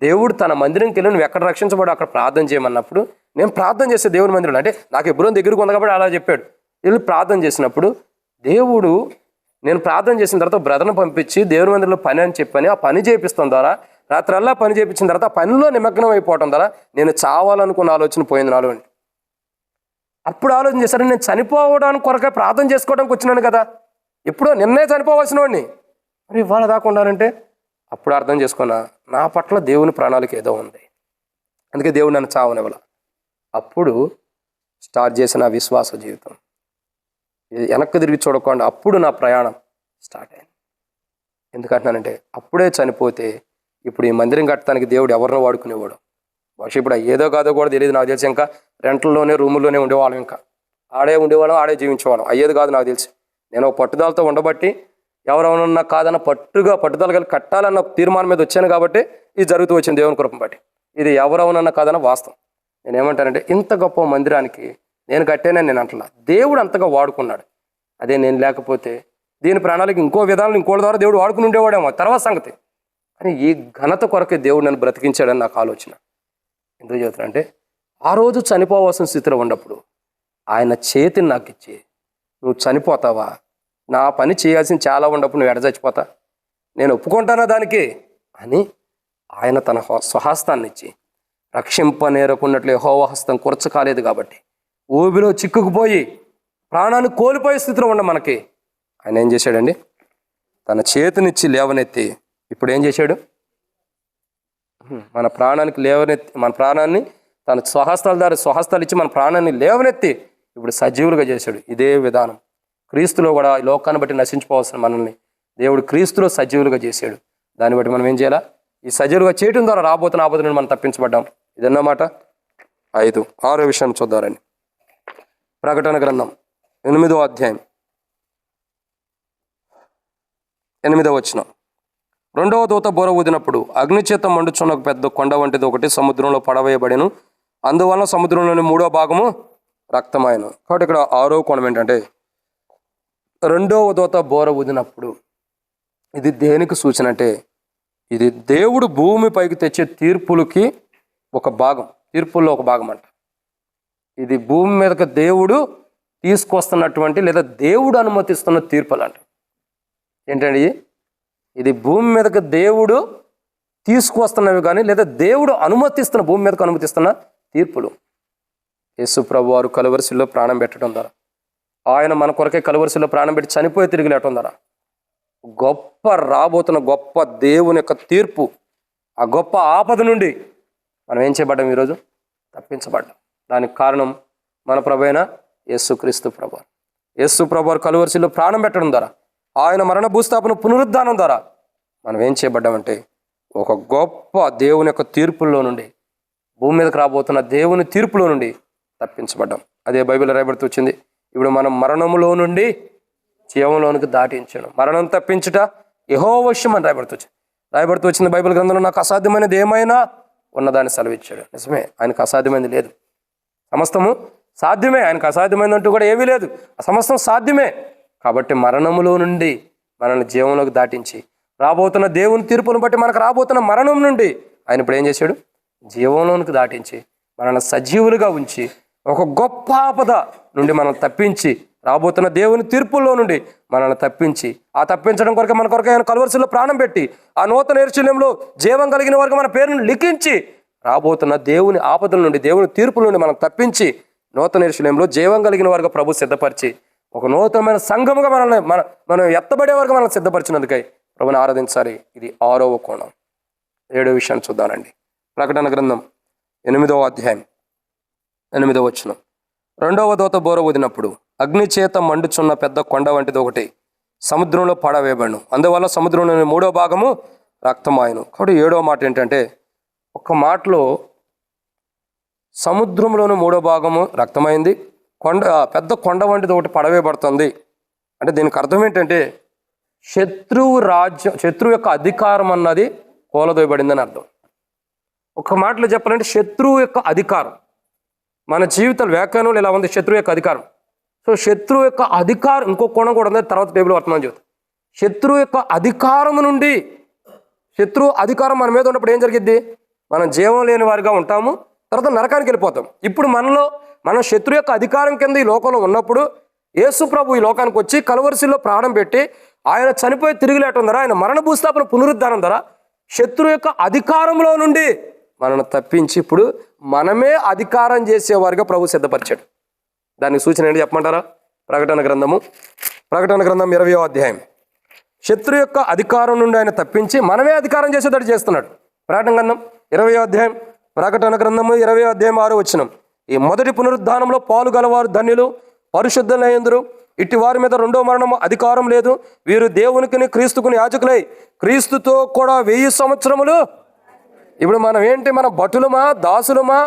దేవుడు తన మందిరంకి వెళ్ళి నువ్వు ఎక్కడ రక్షించబడు అక్కడ ప్రార్థన చేయమన్నప్పుడు నేను ప్రార్థన చేసే దేవుని మందిరం అంటే నాకు ఎప్పుడో దగ్గరకు ఉంది కాబట్టి అలా చెప్పాడు. వెళ్ళి ప్రార్థన చేసినప్పుడు దేవుడు నేను ప్రార్థన చేసిన తర్వాత బ్రదర్ను పంపించి దేవుని మందిరంలో పని అని చెప్పని ఆ పని చేపిస్తాం ద్వారా రాత్రల్లా పని చేయించిన తర్వాత ఆ పనిలో నిమగ్నం అయిపోవటం ద్వారా నేను చావాలనుకున్న ఆలోచన పోయింది నాలో. అప్పుడు ఆలోచన చేశాను, నేను చనిపోవడానికి కొరకే ప్రార్థన చేసుకోవడానికి వచ్చినాను కదా, ఎప్పుడో నిన్నే చనిపోవాల్సిన వాడిని, మరి ఇవాళ దాకా ఉండాలంటే. అప్పుడు అర్థం చేసుకున్నా, నా పట్ల దేవుని ప్రణాళిక ఏదో ఉంది, అందుకే దేవుడు నన్ను చావనివ్వాల. అప్పుడు స్టార్ట్ చేసిన విశ్వాస జీవితం వెనక్కి తిరిగి చూడకుండా అప్పుడు నా ప్రయాణం స్టార్ట్ అయింది. ఎందుకంటున్నానంటే అప్పుడే చనిపోతే ఇప్పుడు ఈ మందిరం కట్టడానికి దేవుడు ఎవరినో వాడుకునేవాడు. బహుశా ఇప్పుడు ఏదో కాదో కూడా తెలియదు నాకు తెలిసి. ఇంకా రెంట్లలోనే రూముల్లోనే ఉండేవాళ్ళం, ఇంకా ఆడే ఉండేవాళ్ళం, ఆడే జీవించేవాళ్ళం. అయ్యేది కాదు నాకు తెలిసి. నేను పట్టుదలతో ఉండబట్టి ఎవరెవరన్నా కాదన్న పట్టుదల కలిగి కట్టాలన్న తీర్మానం మీద వచ్చాను కాబట్టి ఇది జరుగుతూ వచ్చింది దేవుని కృపను బట్టి. ఇది ఎవరెవరన్నా కాదన్న వాస్తవం. నేనేమంటానంటే ఇంత గొప్ప మందిరానికి నేను కట్టానని నేను అంటలా, దేవుడు అంతగా వాడుకున్నాడు. అదే నేను లేకపోతే దీని ప్రణాళిక ఇంకో విధానం ఇంకోటి ద్వారా దేవుడు వాడుకుని ఉండేవాడేమో, తర్వాత సంగతి. అని ఈ ఘనత కొరకే దేవుడు నన్ను బ్రతికించాడని నాకు ఆలోచన. ఎందుకు చెబుతున్నా అంటే ఆ రోజు చనిపోవాల్సిన స్థితిలో ఉన్నప్పుడు ఆయన చేతిని నాకు ఇచ్చి నువ్వు చనిపోతావా, నా పని చేయాల్సింది చాలా ఉన్నప్పుడు నువ్వు ఎడ చచ్చిపోతా, నేను ఒప్పుకుంటానా దానికి అని ఆయన తన స్వహస్తాన్ని ఇచ్చి రక్షింపనేరకున్నట్లు యెహోవా హస్తం కురచ కాలేదు కాబట్టి ఊబిలో చిక్కుకుపోయి ప్రాణాన్ని కోల్పోయే స్థితిలో ఉన్న మనకి ఆయన ఏం చేశాడండి, తన చేతినిచ్చి లేవనెత్తి ఇప్పుడు ఏం చేశాడు, మన ప్రాణాన్ని తన స్వహస్తాలు ఇచ్చి మన ప్రాణాన్ని లేవనెత్తి ఇప్పుడు సజీవులుగా చేశాడు. ఇదే విధానం క్రీస్తులో కూడా ఈ లోకాన్ని బట్టి నశించిపోవాల్సిన మనల్ని దేవుడు క్రీస్తులో సజీవులుగా చేశాడు. దాన్ని బట్టి మనం ఏం చేయాలా, ఈ సజీవులుగా చేయడం ద్వారా రాబోతున్న మనం తప్పించబడ్డాం. ఇదన్నమాట. 5 6 విషయాన్ని చూద్దారండి. ప్రకటన గ్రంథం 8వ అధ్యాయం 8వ వచనం. 2వ దూత బోర ఊదినప్పుడు అగ్నిచేత మండుచున్న ఒక పెద్ద కొండ వంటిది ఒకటి సముద్రంలో పడవేయబడెను, అందువలన సముద్రంలోని 3వ భాగము రక్తమాయను. కాబట్టి ఇక్కడ 6వ కోణం ఏంటంటే 2వ దూత బోర ఊదినప్పుడు ఇది దేనికి సూచన అంటే ఇది దేవుడు భూమిపైకి తెచ్చే తీర్పులకి ఒక భాగం, తీర్పుల్లో ఒక భాగం అంట. ఇది భూమి మీదకి దేవుడు తీసుకొస్తున్నటువంటి లేదా దేవుడు అనుమతిస్తున్న తీర్పులు అంట. ఏంటండి ఇది భూమి మీదకి దేవుడు తీసుకువస్తున్నవి కానీ లేదా దేవుడు భూమి మీదకి అనుమతిస్తున్న తీర్పులు. యేసు ప్రభు వారు కలువరిశిలో ప్రాణం పెట్టడం ద్వారా, ఆయన మన కొరకే కలువరిశిలో ప్రాణం పెట్టి చనిపోయి తిరిగి లేటం ద్వారా రాబోతున్న గొప్ప దేవుని యొక్క తీర్పు, ఆ గొప్ప ఆపద నుండి మనం ఏం చేయబడ్డాం, ఈరోజు తప్పించబడ్డాం. దానికి కారణం మన ప్రభువైన యేసుక్రీస్తు ప్రభు. యేసు ప్రభు వారు కలువరిశిలో ప్రాణం పెట్టడం ద్వారా, ఆయన మరణ భూస్థాపన పునరుద్ధానం ద్వారా మనం ఏం చేయబడ్డామంటే ఒక గొప్ప దేవుని యొక్క తీర్పుల్లో నుండి, భూమి మీదకి రాబోతున్న దేవుని తీర్పులో నుండి తప్పించబడ్డాం. అదే బైబిల్ రాయబడుతూ వచ్చింది, ఇప్పుడు మనం మరణములో నుండి జీవంలోనికి దాటించాను. మరణం తప్పించుట యెహోవా వశం అని రాయబడుతూ వచ్చింది బైబిల్ గ్రంథంలో. నాకు అసాధ్యమైనది ఏమైనా ఉన్నదాన్ని సెలవిచ్చాడు. నిజమే, ఆయనకు అసాధ్యమైనది లేదు, సమస్తము సాధ్యమే. ఆయనకు అసాధ్యమైనదంటూ కూడా ఏమీ లేదు, సమస్తం సాధ్యమే. కాబట్టి మరణములో నుండి మనల్ని జీవంలోకి దాటించి రాబోతున్న దేవుని తీర్పును బట్టి మనకు రాబోతున్న మరణం నుండి ఆయన ఇప్పుడు ఏం చేశాడు, జీవంలోనికి దాటించి మనల్ని సజీవులుగా ఉంచి ఒక గొప్ప ఆపద నుండి మనం తప్పించి రాబోతున్న దేవుని తీర్పుల్లో నుండి మనల్ని తప్పించి, ఆ తప్పించడం కొరకే మన కొరకే ఆయన కలువరిశిలో ప్రాణం పెట్టి, ఆ నూతన యెరూషలేములో జీవం కలిగిన వారికి మన పేరును లిఖించి రాబోతున్న దేవుని ఆపదల నుండి, దేవుని తీర్పుల నుండి మనం తప్పించి నూతన యెరూషలేములో జీవం కలిగిన వారుగా ప్రభు సిద్ధపరిచి ఒక నూతనమైన సంఘముగా మనం ఎత్తబడే వరకు మనల్ని సిద్ధపరిచినందుకై ప్రభుని ఆరాధించాలి. ఇది 6వ కోణం. 7వ విషయాన్ని చూద్దానండి. ప్రకటన గ్రంథం 8వ అధ్యాయం 8వ వచనం. 2వ దూత బోర ఊదినప్పుడు అగ్ని చేత మండుచున్న పెద్ద కొండ వంటిది ఒకటి సముద్రంలో పడవేయబడును. అందువల్ల సముద్రంలోని 3వ భాగము రక్తమాయను. కాబట్టి 7వ మాట ఏంటంటే, ఒక్క మాటలో సముద్రంలోని 3వ భాగము రక్తమైంది, పెద్ద కొండ వంటిది ఒకటి పడవేయబడుతుంది. అంటే దీనికి అర్థం ఏంటంటే, శత్రువు యొక్క అధికారం అన్నది కూలదోయబడిందని అర్థం. ఒక మాటలో చెప్పాలంటే శత్రువు యొక్క అధికారం, మన జీవితాల వ్యాఖ్యానంలో ఇలా ఉంది, శత్రువు యొక్క అధికారం. సో శత్రువు యొక్క అధికారం, ఇంకో కోణం కూడా ఉంది, తర్వాత టేబుల్ వర్తమానం చెబుతాం. శత్రువు యొక్క అధికారం నుండి, శత్రువు అధికారం మన మీద ఉన్నప్పుడు ఏం జరిగిద్ది? మనం జీవం లేని వారిగా ఉంటాము, తర్వాత నరకానికి వెళ్ళిపోతాం. ఇప్పుడు మనం శత్రువు యొక్క అధికారం కింద ఈ లోకంలో ఉన్నప్పుడు యేసు ప్రభు ఈ లోకానికి వచ్చి కలువరిశిలో ప్రాణం పెట్టి ఆయన చనిపోయి తిరిగి లేటం ద్వారా, ఆయన మరణ భూస్థాపన పునరుద్ధానం ద్వారా శత్రువు యొక్క అధికారంలో నుండి మనల్ని తప్పించి ఇప్పుడు మనమే అధికారం చేసేవారిగా ప్రభు సిద్ధపరిచాడు. దానికి సూచన ఏంటి చెప్పమంటారా? ప్రకటన గ్రంథం 20వ అధ్యాయం. శత్రు యొక్క అధికారం నుండి ఆయన తప్పించి మనమే అధికారం చేసేటట్టు చేస్తున్నాడు. ప్రకటన గ్రంథం 20వ అధ్యాయం, ప్రకటన గ్రంథము 20వ అధ్యాయం 6వ వచనం. ఈ మొదటి పునరుద్ధానంలో పాలు గలవారు ధన్యులు, పరిశుద్ధులైందురు. ఇట్టి వారి మీద రెండో మరణము అధికారం లేదు. వీరు దేవునికి క్రీస్తుకుని యాజకులై క్రీస్తుతో కూడా 1000 సంవత్సరములు. ఇప్పుడు మనం ఏంటి? మన భటులమా, దాసులమా,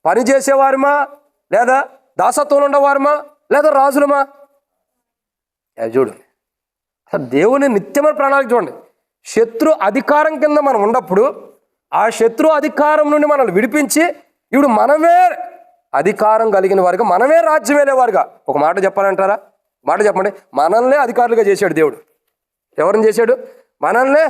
పని చేసేవారమా, లేదా దాసత్వంలో ఉండేవారమా, లేదా రాజులమా? చూడు, దేవుని నిత్యమైన ప్రణాళిక చూడండి. శత్రు అధికారం కింద మనం ఉన్నప్పుడు ఆ శత్రు అధికారం నుండి మనల్ని విడిపించి ఇప్పుడు మనమే అధికారం కలిగిన వారుగా, మనమే రాజ్యం వెళ్ళేవారుగా. ఒక మాట చెప్పాలంటారా? మాట చెప్పండి. మనల్నే అధికారులుగా చేశాడు దేవుడు. ఎవరిని చేశాడు? మనల్నే.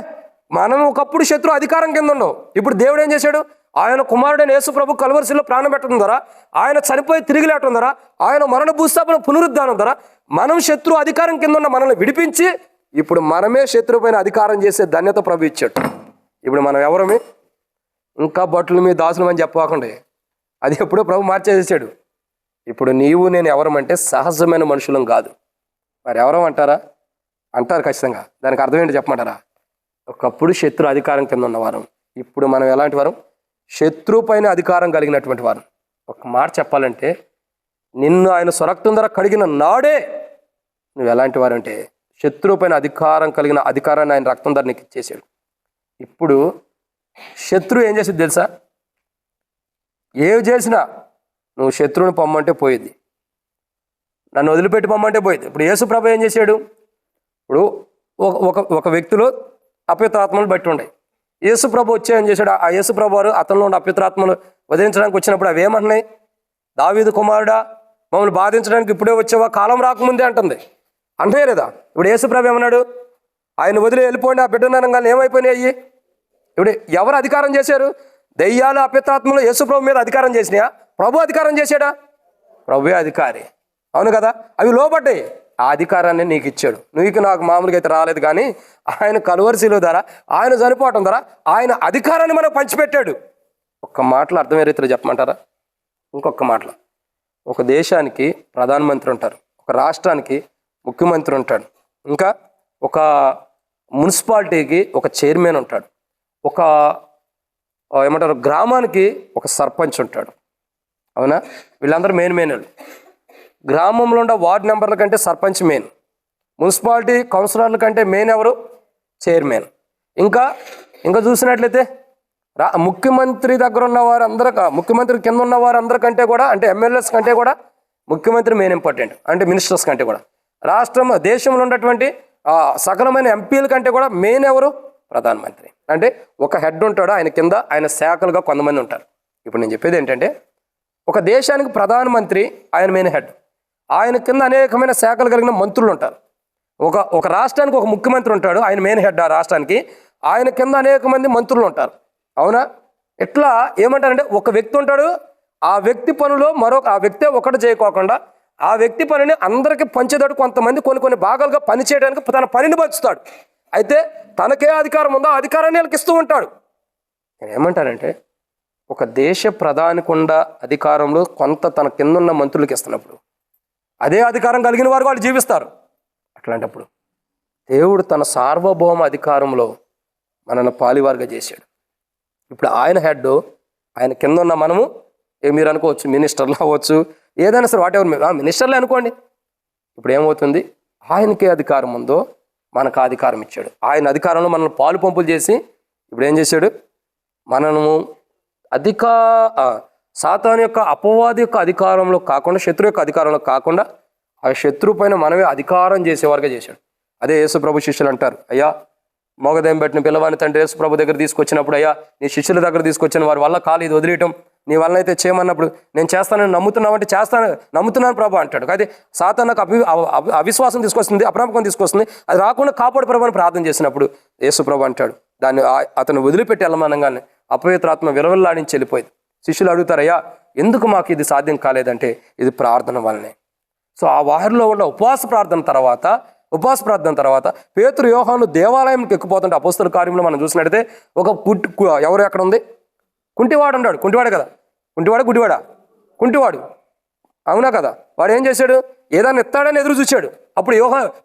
మనం ఒకప్పుడు శత్రు అధికారం కింద ఉన్నాం. ఇప్పుడు దేవుడు ఏం చేశాడు? ఆయన కుమారుడైన యేసు ప్రభు కలువరిశిలో ప్రాణం పెట్టడం ద్వారా, ఆయన చనిపోయి తిరిగి లేటం ద్వారా, ఆయన మరణ భూస్థాపన పునరుద్ధానం ద్వారా మనం శత్రు అధికారం కింద ఉన్న మనల్ని విడిపించి ఇప్పుడు మనమే శత్రువు పైన అధికారం చేసే ధన్యత ప్రభు ఇచ్చాడు. ఇప్పుడు మనం ఎవరమే? ఇంకా భటులు మీ దాసులమని చెప్పకండి, అది ఎప్పుడో ప్రభు మార్చేసాడు. ఇప్పుడు నీవు నేను ఎవరమంటే సహజమైన మనుషులం కాదు. మరి ఎవరం అంటారా? అంటారు ఖచ్చితంగా. దానికి అర్థం ఏంటి చెప్పమంటారా? ఒకప్పుడు శత్రు అధికారం కింద ఉన్నవారం, ఇప్పుడు మనం ఎలాంటి వారం? శత్రువు పైన అధికారం కలిగినటువంటి వారు. ఒక మాట చెప్పాలంటే, నిన్ను ఆయన స్వరక్తం ద్వారా కడిగిన నాడే నువ్వు ఎలాంటి వారంటే శత్రువు పైన అధికారం కలిగిన అధికారాన్ని ఆయన రక్తం ద్వారా నీకు ఇచ్చేసాడు. ఇప్పుడు శత్రువు ఏం చేసేది తెలుసా? ఏవి చేసినా నువ్వు శత్రువుని పొమ్మంటే పోయేది, నన్ను వదిలిపెట్టి పొమ్మంటే పోయేది. ఇప్పుడు యేసు ప్రభు ఏం చేశాడు? ఇప్పుడు ఒక వ్యక్తిలో అపవిత్రాత్మలు బట్టి ఉన్నాయి. యేసు ప్రభు వచ్చి ఏం చేశాడు? ఆ యేసు ప్రభు వారు అతనిలో ఉన్న అపవిత్రాత్మలు వదిలించడానికి వచ్చినప్పుడు అవి ఏమంటున్నాయి? దావీదు కుమారుడా, మమ్మల్ని బాధించడానికి ఇప్పుడే వచ్చేవా? కాలం రాకముందే అంటుంది. అంటే లేదా? ఇప్పుడు యేసు ప్రభు ఏమన్నాడు? ఆయన వదిలి వెళ్ళిపోండి, ఆ బిడ్డనగా ఏమైపోయినాయి అయ్యి? ఇప్పుడు ఎవరు అధికారం చేశారు? దెయ్యాలు, అపవిత్రాత్మలు యేసు ప్రభు మీద అధికారం చేసినాయా? ప్రభు అధికారం చేశాడా? ప్రభువే అధికారి. అవును కదా? అవి లోబడ్డాయి. ఆ అధికారాన్ని నీకు ఇచ్చాడు. నీకు నాకు మామూలుగా అయితే రాలేదు, కానీ ఆయన కలువరిశిలో ద్వారా, ఆయన చనిపోవటం ద్వారా ఆయన అధికారాన్ని మనకు పంచిపెట్టాడు. ఒక్క మాటలో అర్థమయ్యే రీతిలో చెప్పమంటారా? ఇంకొక మాటలో, ఒక దేశానికి ప్రధానమంత్రి ఉంటారు, ఒక రాష్ట్రానికి ముఖ్యమంత్రి ఉంటాడు, ఇంకా ఒక మున్సిపాలిటీకి ఒక చైర్మన్ ఉంటాడు, ఒక ఏమంటారు గ్రామానికి ఒక సర్పంచ్ ఉంటాడు. అవునా? వీళ్ళందరూ మెయిన్. గ్రామంలో ఉండే వార్డు మెంబర్ల కంటే సర్పంచ్ మెయిన్, మున్సిపాలిటీ కౌన్సిలర్ల కంటే మెయిన్ ఎవరు? చైర్మన్. ఇంకా చూసినట్లయితే ముఖ్యమంత్రి దగ్గర ఉన్న వారందరూ, ముఖ్యమంత్రి కింద ఉన్న వారందరికంటే కూడా, అంటే ఎమ్మెల్యేస్ కంటే కూడా ముఖ్యమంత్రి మెయిన్ ఇంపార్టెంట్, అంటే మినిస్టర్స్ కంటే కూడా. దేశంలో ఉన్నటువంటి సకలమైన ఎంపీల కంటే కూడా మెయిన్ ఎవరు? ప్రధానమంత్రి. అంటే ఒక హెడ్ ఉంటాడు, ఆయన కింద ఆయన శాఖలుగా కొంతమంది ఉంటారు. ఇప్పుడు నేను చెప్పేది ఏంటంటే, ఒక దేశానికి ప్రధానమంత్రి ఆయన మెయిన్ హెడ్, ఆయన కింద అనేకమైన శాఖలు కలిగిన మంత్రులు ఉంటారు. ఒక రాష్ట్రానికి ఒక ముఖ్యమంత్రి ఉంటాడు, ఆయన మెయిన్ హెడ్ ఆ రాష్ట్రానికి, ఆయన కింద అనేక మంది మంత్రులు ఉంటారు. అవునా? ఇట్లా ఏమంటారంటే, ఒక వ్యక్తి ఉంటాడు, ఆ వ్యక్తి పనులో ఆ వ్యక్తి ఒకటి చేయకోకుండా ఆ వ్యక్తి పనిని అందరికీ పంచేదాడు. కొంతమంది కొన్ని భాగాలుగా పని చేయడానికి తన పనిని పంచుతాడు. అయితే తనకే అధికారం ఉందో ఆ అధికారాన్ని వీళ్ళకి ఇస్తూ ఉంటాడు. నేను ఏమంటానంటే, ఒక దేశ ప్రధానికి ఉన్న అధికారంలో కొంత తన కింద ఉన్న మంత్రులకు ఇస్తున్నప్పుడు అదే అధికారం కలిగిన వారు వాళ్ళు జీవిస్తారు. అట్లాంటప్పుడు దేవుడు తన సార్వభౌమ అధికారంలో మనల్ని పాలివారుగా చేశాడు. ఇప్పుడు ఆయన హెడ్, ఆయన కింద ఉన్న మనము మీరు అనుకోవచ్చు మినిస్టర్లు అవ్వచ్చు, ఏదైనా సరే వాట్ ఎవర్, మినిస్టర్లే అనుకోండి. ఇప్పుడు ఏమవుతుంది, ఆయనకే అధికారం ఉందో మనకు అధికారం ఇచ్చాడు. ఆయన అధికారంలో మనల్ని పాలు పంపులు చేసి ఇప్పుడు ఏం చేశాడు, మనము సాతాను యొక్క అపవాది యొక్క అధికారంలో కాకుండా, శత్రువు యొక్క అధికారంలో కాకుండా ఆ శత్రువు పైన మనమే అధికారం చేసేవారుగా చేశాడు. అదే యేసు ప్రభు శిష్యులు అంటారు, అయ్యా మోగదయం పెట్టిన పిల్లవాని తండ్రి యేసు ప్రభు దగ్గర తీసుకొచ్చినప్పుడు, అయ్యా నీ శిష్యుల దగ్గర తీసుకొచ్చిన వారి వల్ల కాలు ఇది వదిలేయటం, నీ వల్ల అయితే చేయమన్నప్పుడు నేను చేస్తానని నమ్ముతున్నావంటే నమ్ముతున్నాను ప్రభు అంటాడు. అయితే సాతాను నాకు అవిశ్వాసం తీసుకొస్తుంది, అప్రామకం తీసుకొస్తుంది, అది రాకుండా కాపాడు ప్రభు అని ప్రార్థన చేసినప్పుడు యేసు ప్రభు అంటాడు, దాన్ని అతను వదిలిపెట్టి వెళ్ళమనగానే అపవిత్రాత్మ విలవల్లాడించి వెళ్ళిపోయింది. శిష్యులు అడుగుతారయ్యా ఎందుకు మాకు ఇది సాధ్యం కాలేదంటే ఇది ప్రార్థన వల్లనే. సో ఆ వారిలో ఉన్న ఉపవాస ప్రార్థన తర్వాత పేతురు యోహాను దేవాలయంకి ఎక్కిపోతుంటే అపోస్తల కార్యంలో మనం చూసినట్టయితే ఒక ఎవరు ఎక్కడ ఉంది, కుంటివాడు ఉన్నాడు. కుంటివాడే కదా, కుంటివాడు అవునా కదా. వాడు ఏం చేశాడు, ఏదైనా ఎత్తాడని ఎదురు చూశాడు. అప్పుడు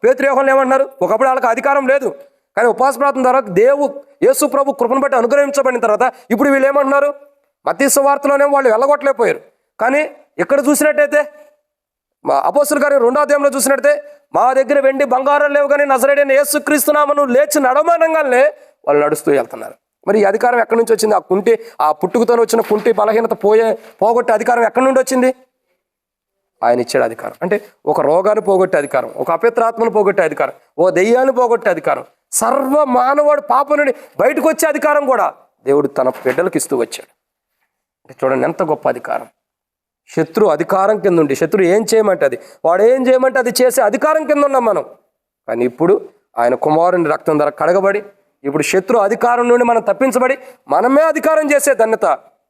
పేతురు యోహాను ఏమంటున్నారు, ఒకప్పుడు వాళ్ళకి అధికారం లేదు, కానీ ఉపవాస ప్రార్థన ద్వారా యేసు ప్రభు కృపను బట్టి అనుగ్రహించబడిన తర్వాత ఇప్పుడు వీళ్ళు ఏమంటున్నారు, మత్తయి సువార్తలోనే వాళ్ళు వెళ్ళగొట్టలేకపోయారు. కానీ ఇక్కడ చూసినట్టయితే అపోస్తల కార్యం 2వ అధ్యాయంలో చూసినట్టయితే మా దగ్గర వెండి బంగారం లేవు కానీ నజరేయుడైన యేసుక్రీస్తు నామమున లేచి నడవమనగానే వాళ్ళు నడుస్తూ వెళ్తున్నారు. మరి ఈ అధికారం ఎక్కడి నుంచి వచ్చింది? ఆ పుట్టుకతో వచ్చిన కుంటి బలహీనత పోగొట్టే అధికారం ఎక్కడి నుండి వచ్చింది? ఆయన ఇచ్చాడు అధికారం. అంటే ఒక రోగాన్ని పోగొట్టే అధికారం, ఒక అపవిత్రాత్మను పోగొట్టే అధికారం, ఓ దెయ్యాన్ని పోగొట్టే అధికారం, సర్వ మానవాడు పాపం నుండి బయటకు వచ్చే అధికారం కూడా దేవుడు తన బిడ్డలకు ఇస్తూ వచ్చాడు. అంటే చూడండి ఎంత గొప్ప అధికారం. శత్రు అధికారం కింద ఉండి శత్రు ఏం చేయమంటే అది, వాడు ఏం చేయమంటే అది చేసే అధికారం కింద ఉన్నాం మనం. కానీ ఇప్పుడు ఆయన కుమారుని రక్తం ద్వారా కడగబడి ఇప్పుడు శత్రు అధికారం నుండి మనం తప్పించబడి మనమే అధికారం చేసే ధన్యత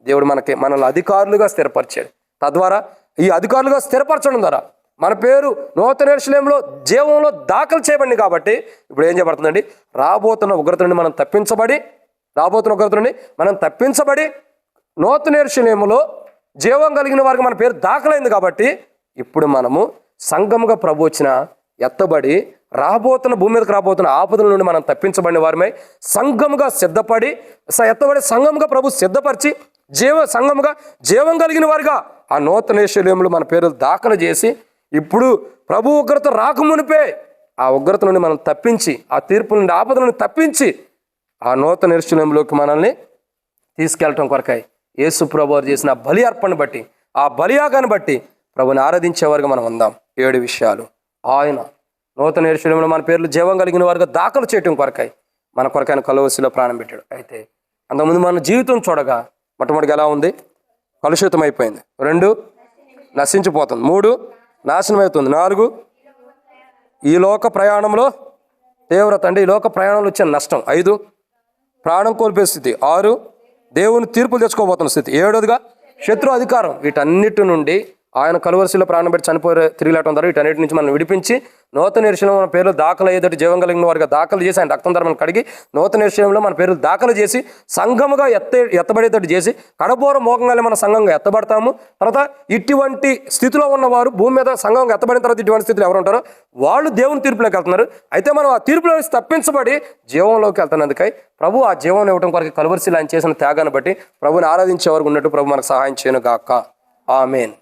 దేవుడు మనల్ని అధికారులుగా స్థిరపరిచాడు. తద్వారా ఈ అధికారులుగా స్థిరపరచడం ద్వారా మన పేరు నూతన యెరూషలేములో జీవంలో దాఖలు చేయబడింది. కాబట్టి ఇప్పుడు ఏం చేయబడుతుందండి, రాబోతున్న ఉగ్రత నుండి మనం తప్పించబడి నూతన యెరూషలేములో జీవం కలిగిన వారికి మన పేరు దాఖలైంది. కాబట్టి ఇప్పుడు మనము సంఘముగా ప్రభు వచ్చిన ఎత్తబడి భూమి మీదకి రాబోతున్న ఆపదల నుండి మనం తప్పించబడిన వారమై సంఘముగా ఎత్తబడి సంఘముగా ప్రభు సిద్ధపరిచి సంఘముగా జీవం కలిగిన వారిగా ఆ నూతన యెరూషలేములో మన పేరు దాఖలు చేసి ఇప్పుడు ప్రభు ఉగ్రత రాకమునిపే ఆ ఉగ్రత నుండి మనం తప్పించి, ఆ తీర్పు నుండి ఆపద నుండి తప్పించి ఆ నూతన యెరూషలేములోకి మనల్ని తీసుకెళ్ళటం కొరకై యేసు ప్రభు చేసిన బలి అర్పణ బట్టి, ఆ బలియాగాన్ని బట్టి ప్రభుని ఆరాధించేవారుగా మనం ఉందాం. 7 విషయాలు ఆయన నూతన యెరూషలేములో మన పేర్లు జీవం కలిగిన వారుగా దాఖలు చేయటం కొరకై మన కొరకైన కలువరిసిలో ప్రాణం పెట్టాడు. అయితే అంతకుముందు మన జీవితం చూడగా మొట్టమొదటిగా ఎలా ఉంది, కలుషితం అయిపోయింది. 2 నశించిపోతుంది. 3 నాశనం అవుతుంది. 4 ఈ లోక ప్రయాణంలో తీవ్రత, అంటే ఈ లోక ప్రయాణంలో వచ్చే నష్టం. 5 ప్రాణం కోల్పోయే స్థితి. 6 దేవుని తీర్పులు తెచ్చుకోబోతున్న స్థితి. 7వదిగా శత్రు అధికారం. వీటన్నిటి నుండి ఆయన కలువరిసిలో ప్రాణం పెట్టి చనిపోయి తిరిగి లేవడం ద్వారా వీటన్నిటి నుంచి మనం విడిపించి నూతన యెరూషలేములో మన పేర్లు దాఖలు అయ్యేటట్టు జీవం కలిగిన వారిగా దాఖలు చేసి ఆయన రక్తం ద్వారా మనం కడిగి నూతన యెరూషలేములో మన పేర్లు దాఖలు చేసి సంఘముగా ఎత్తబడేటట్టు చేసి కడబోర మోకంగానే మన సంఘంగా ఎత్తబడతాము. తర్వాత ఇటువంటి స్థితిలో ఉన్నవారు భూమి మీద సంఘంగా ఎత్తబడిన తర్వాత ఇటువంటి స్థితిలో ఎవరు ఉంటారో వాళ్ళు దేవుని తీర్పులోకి వెళ్తున్నారు. అయితే మనం ఆ తీర్పులో నుంచి తప్పించబడి జీవంలోకి వెళ్తున్నందుకై ప్రభు ఆ జీవం ఇవ్వడం కొరకు కలువరిసిలో ఆయన చేసిన త్యాగాన్ని బట్టి ప్రభుని ఆరాధించే వరకు ఉన్నట్టు ప్రభు మనకు సహాయం చేయను గాక. ఆమేన్.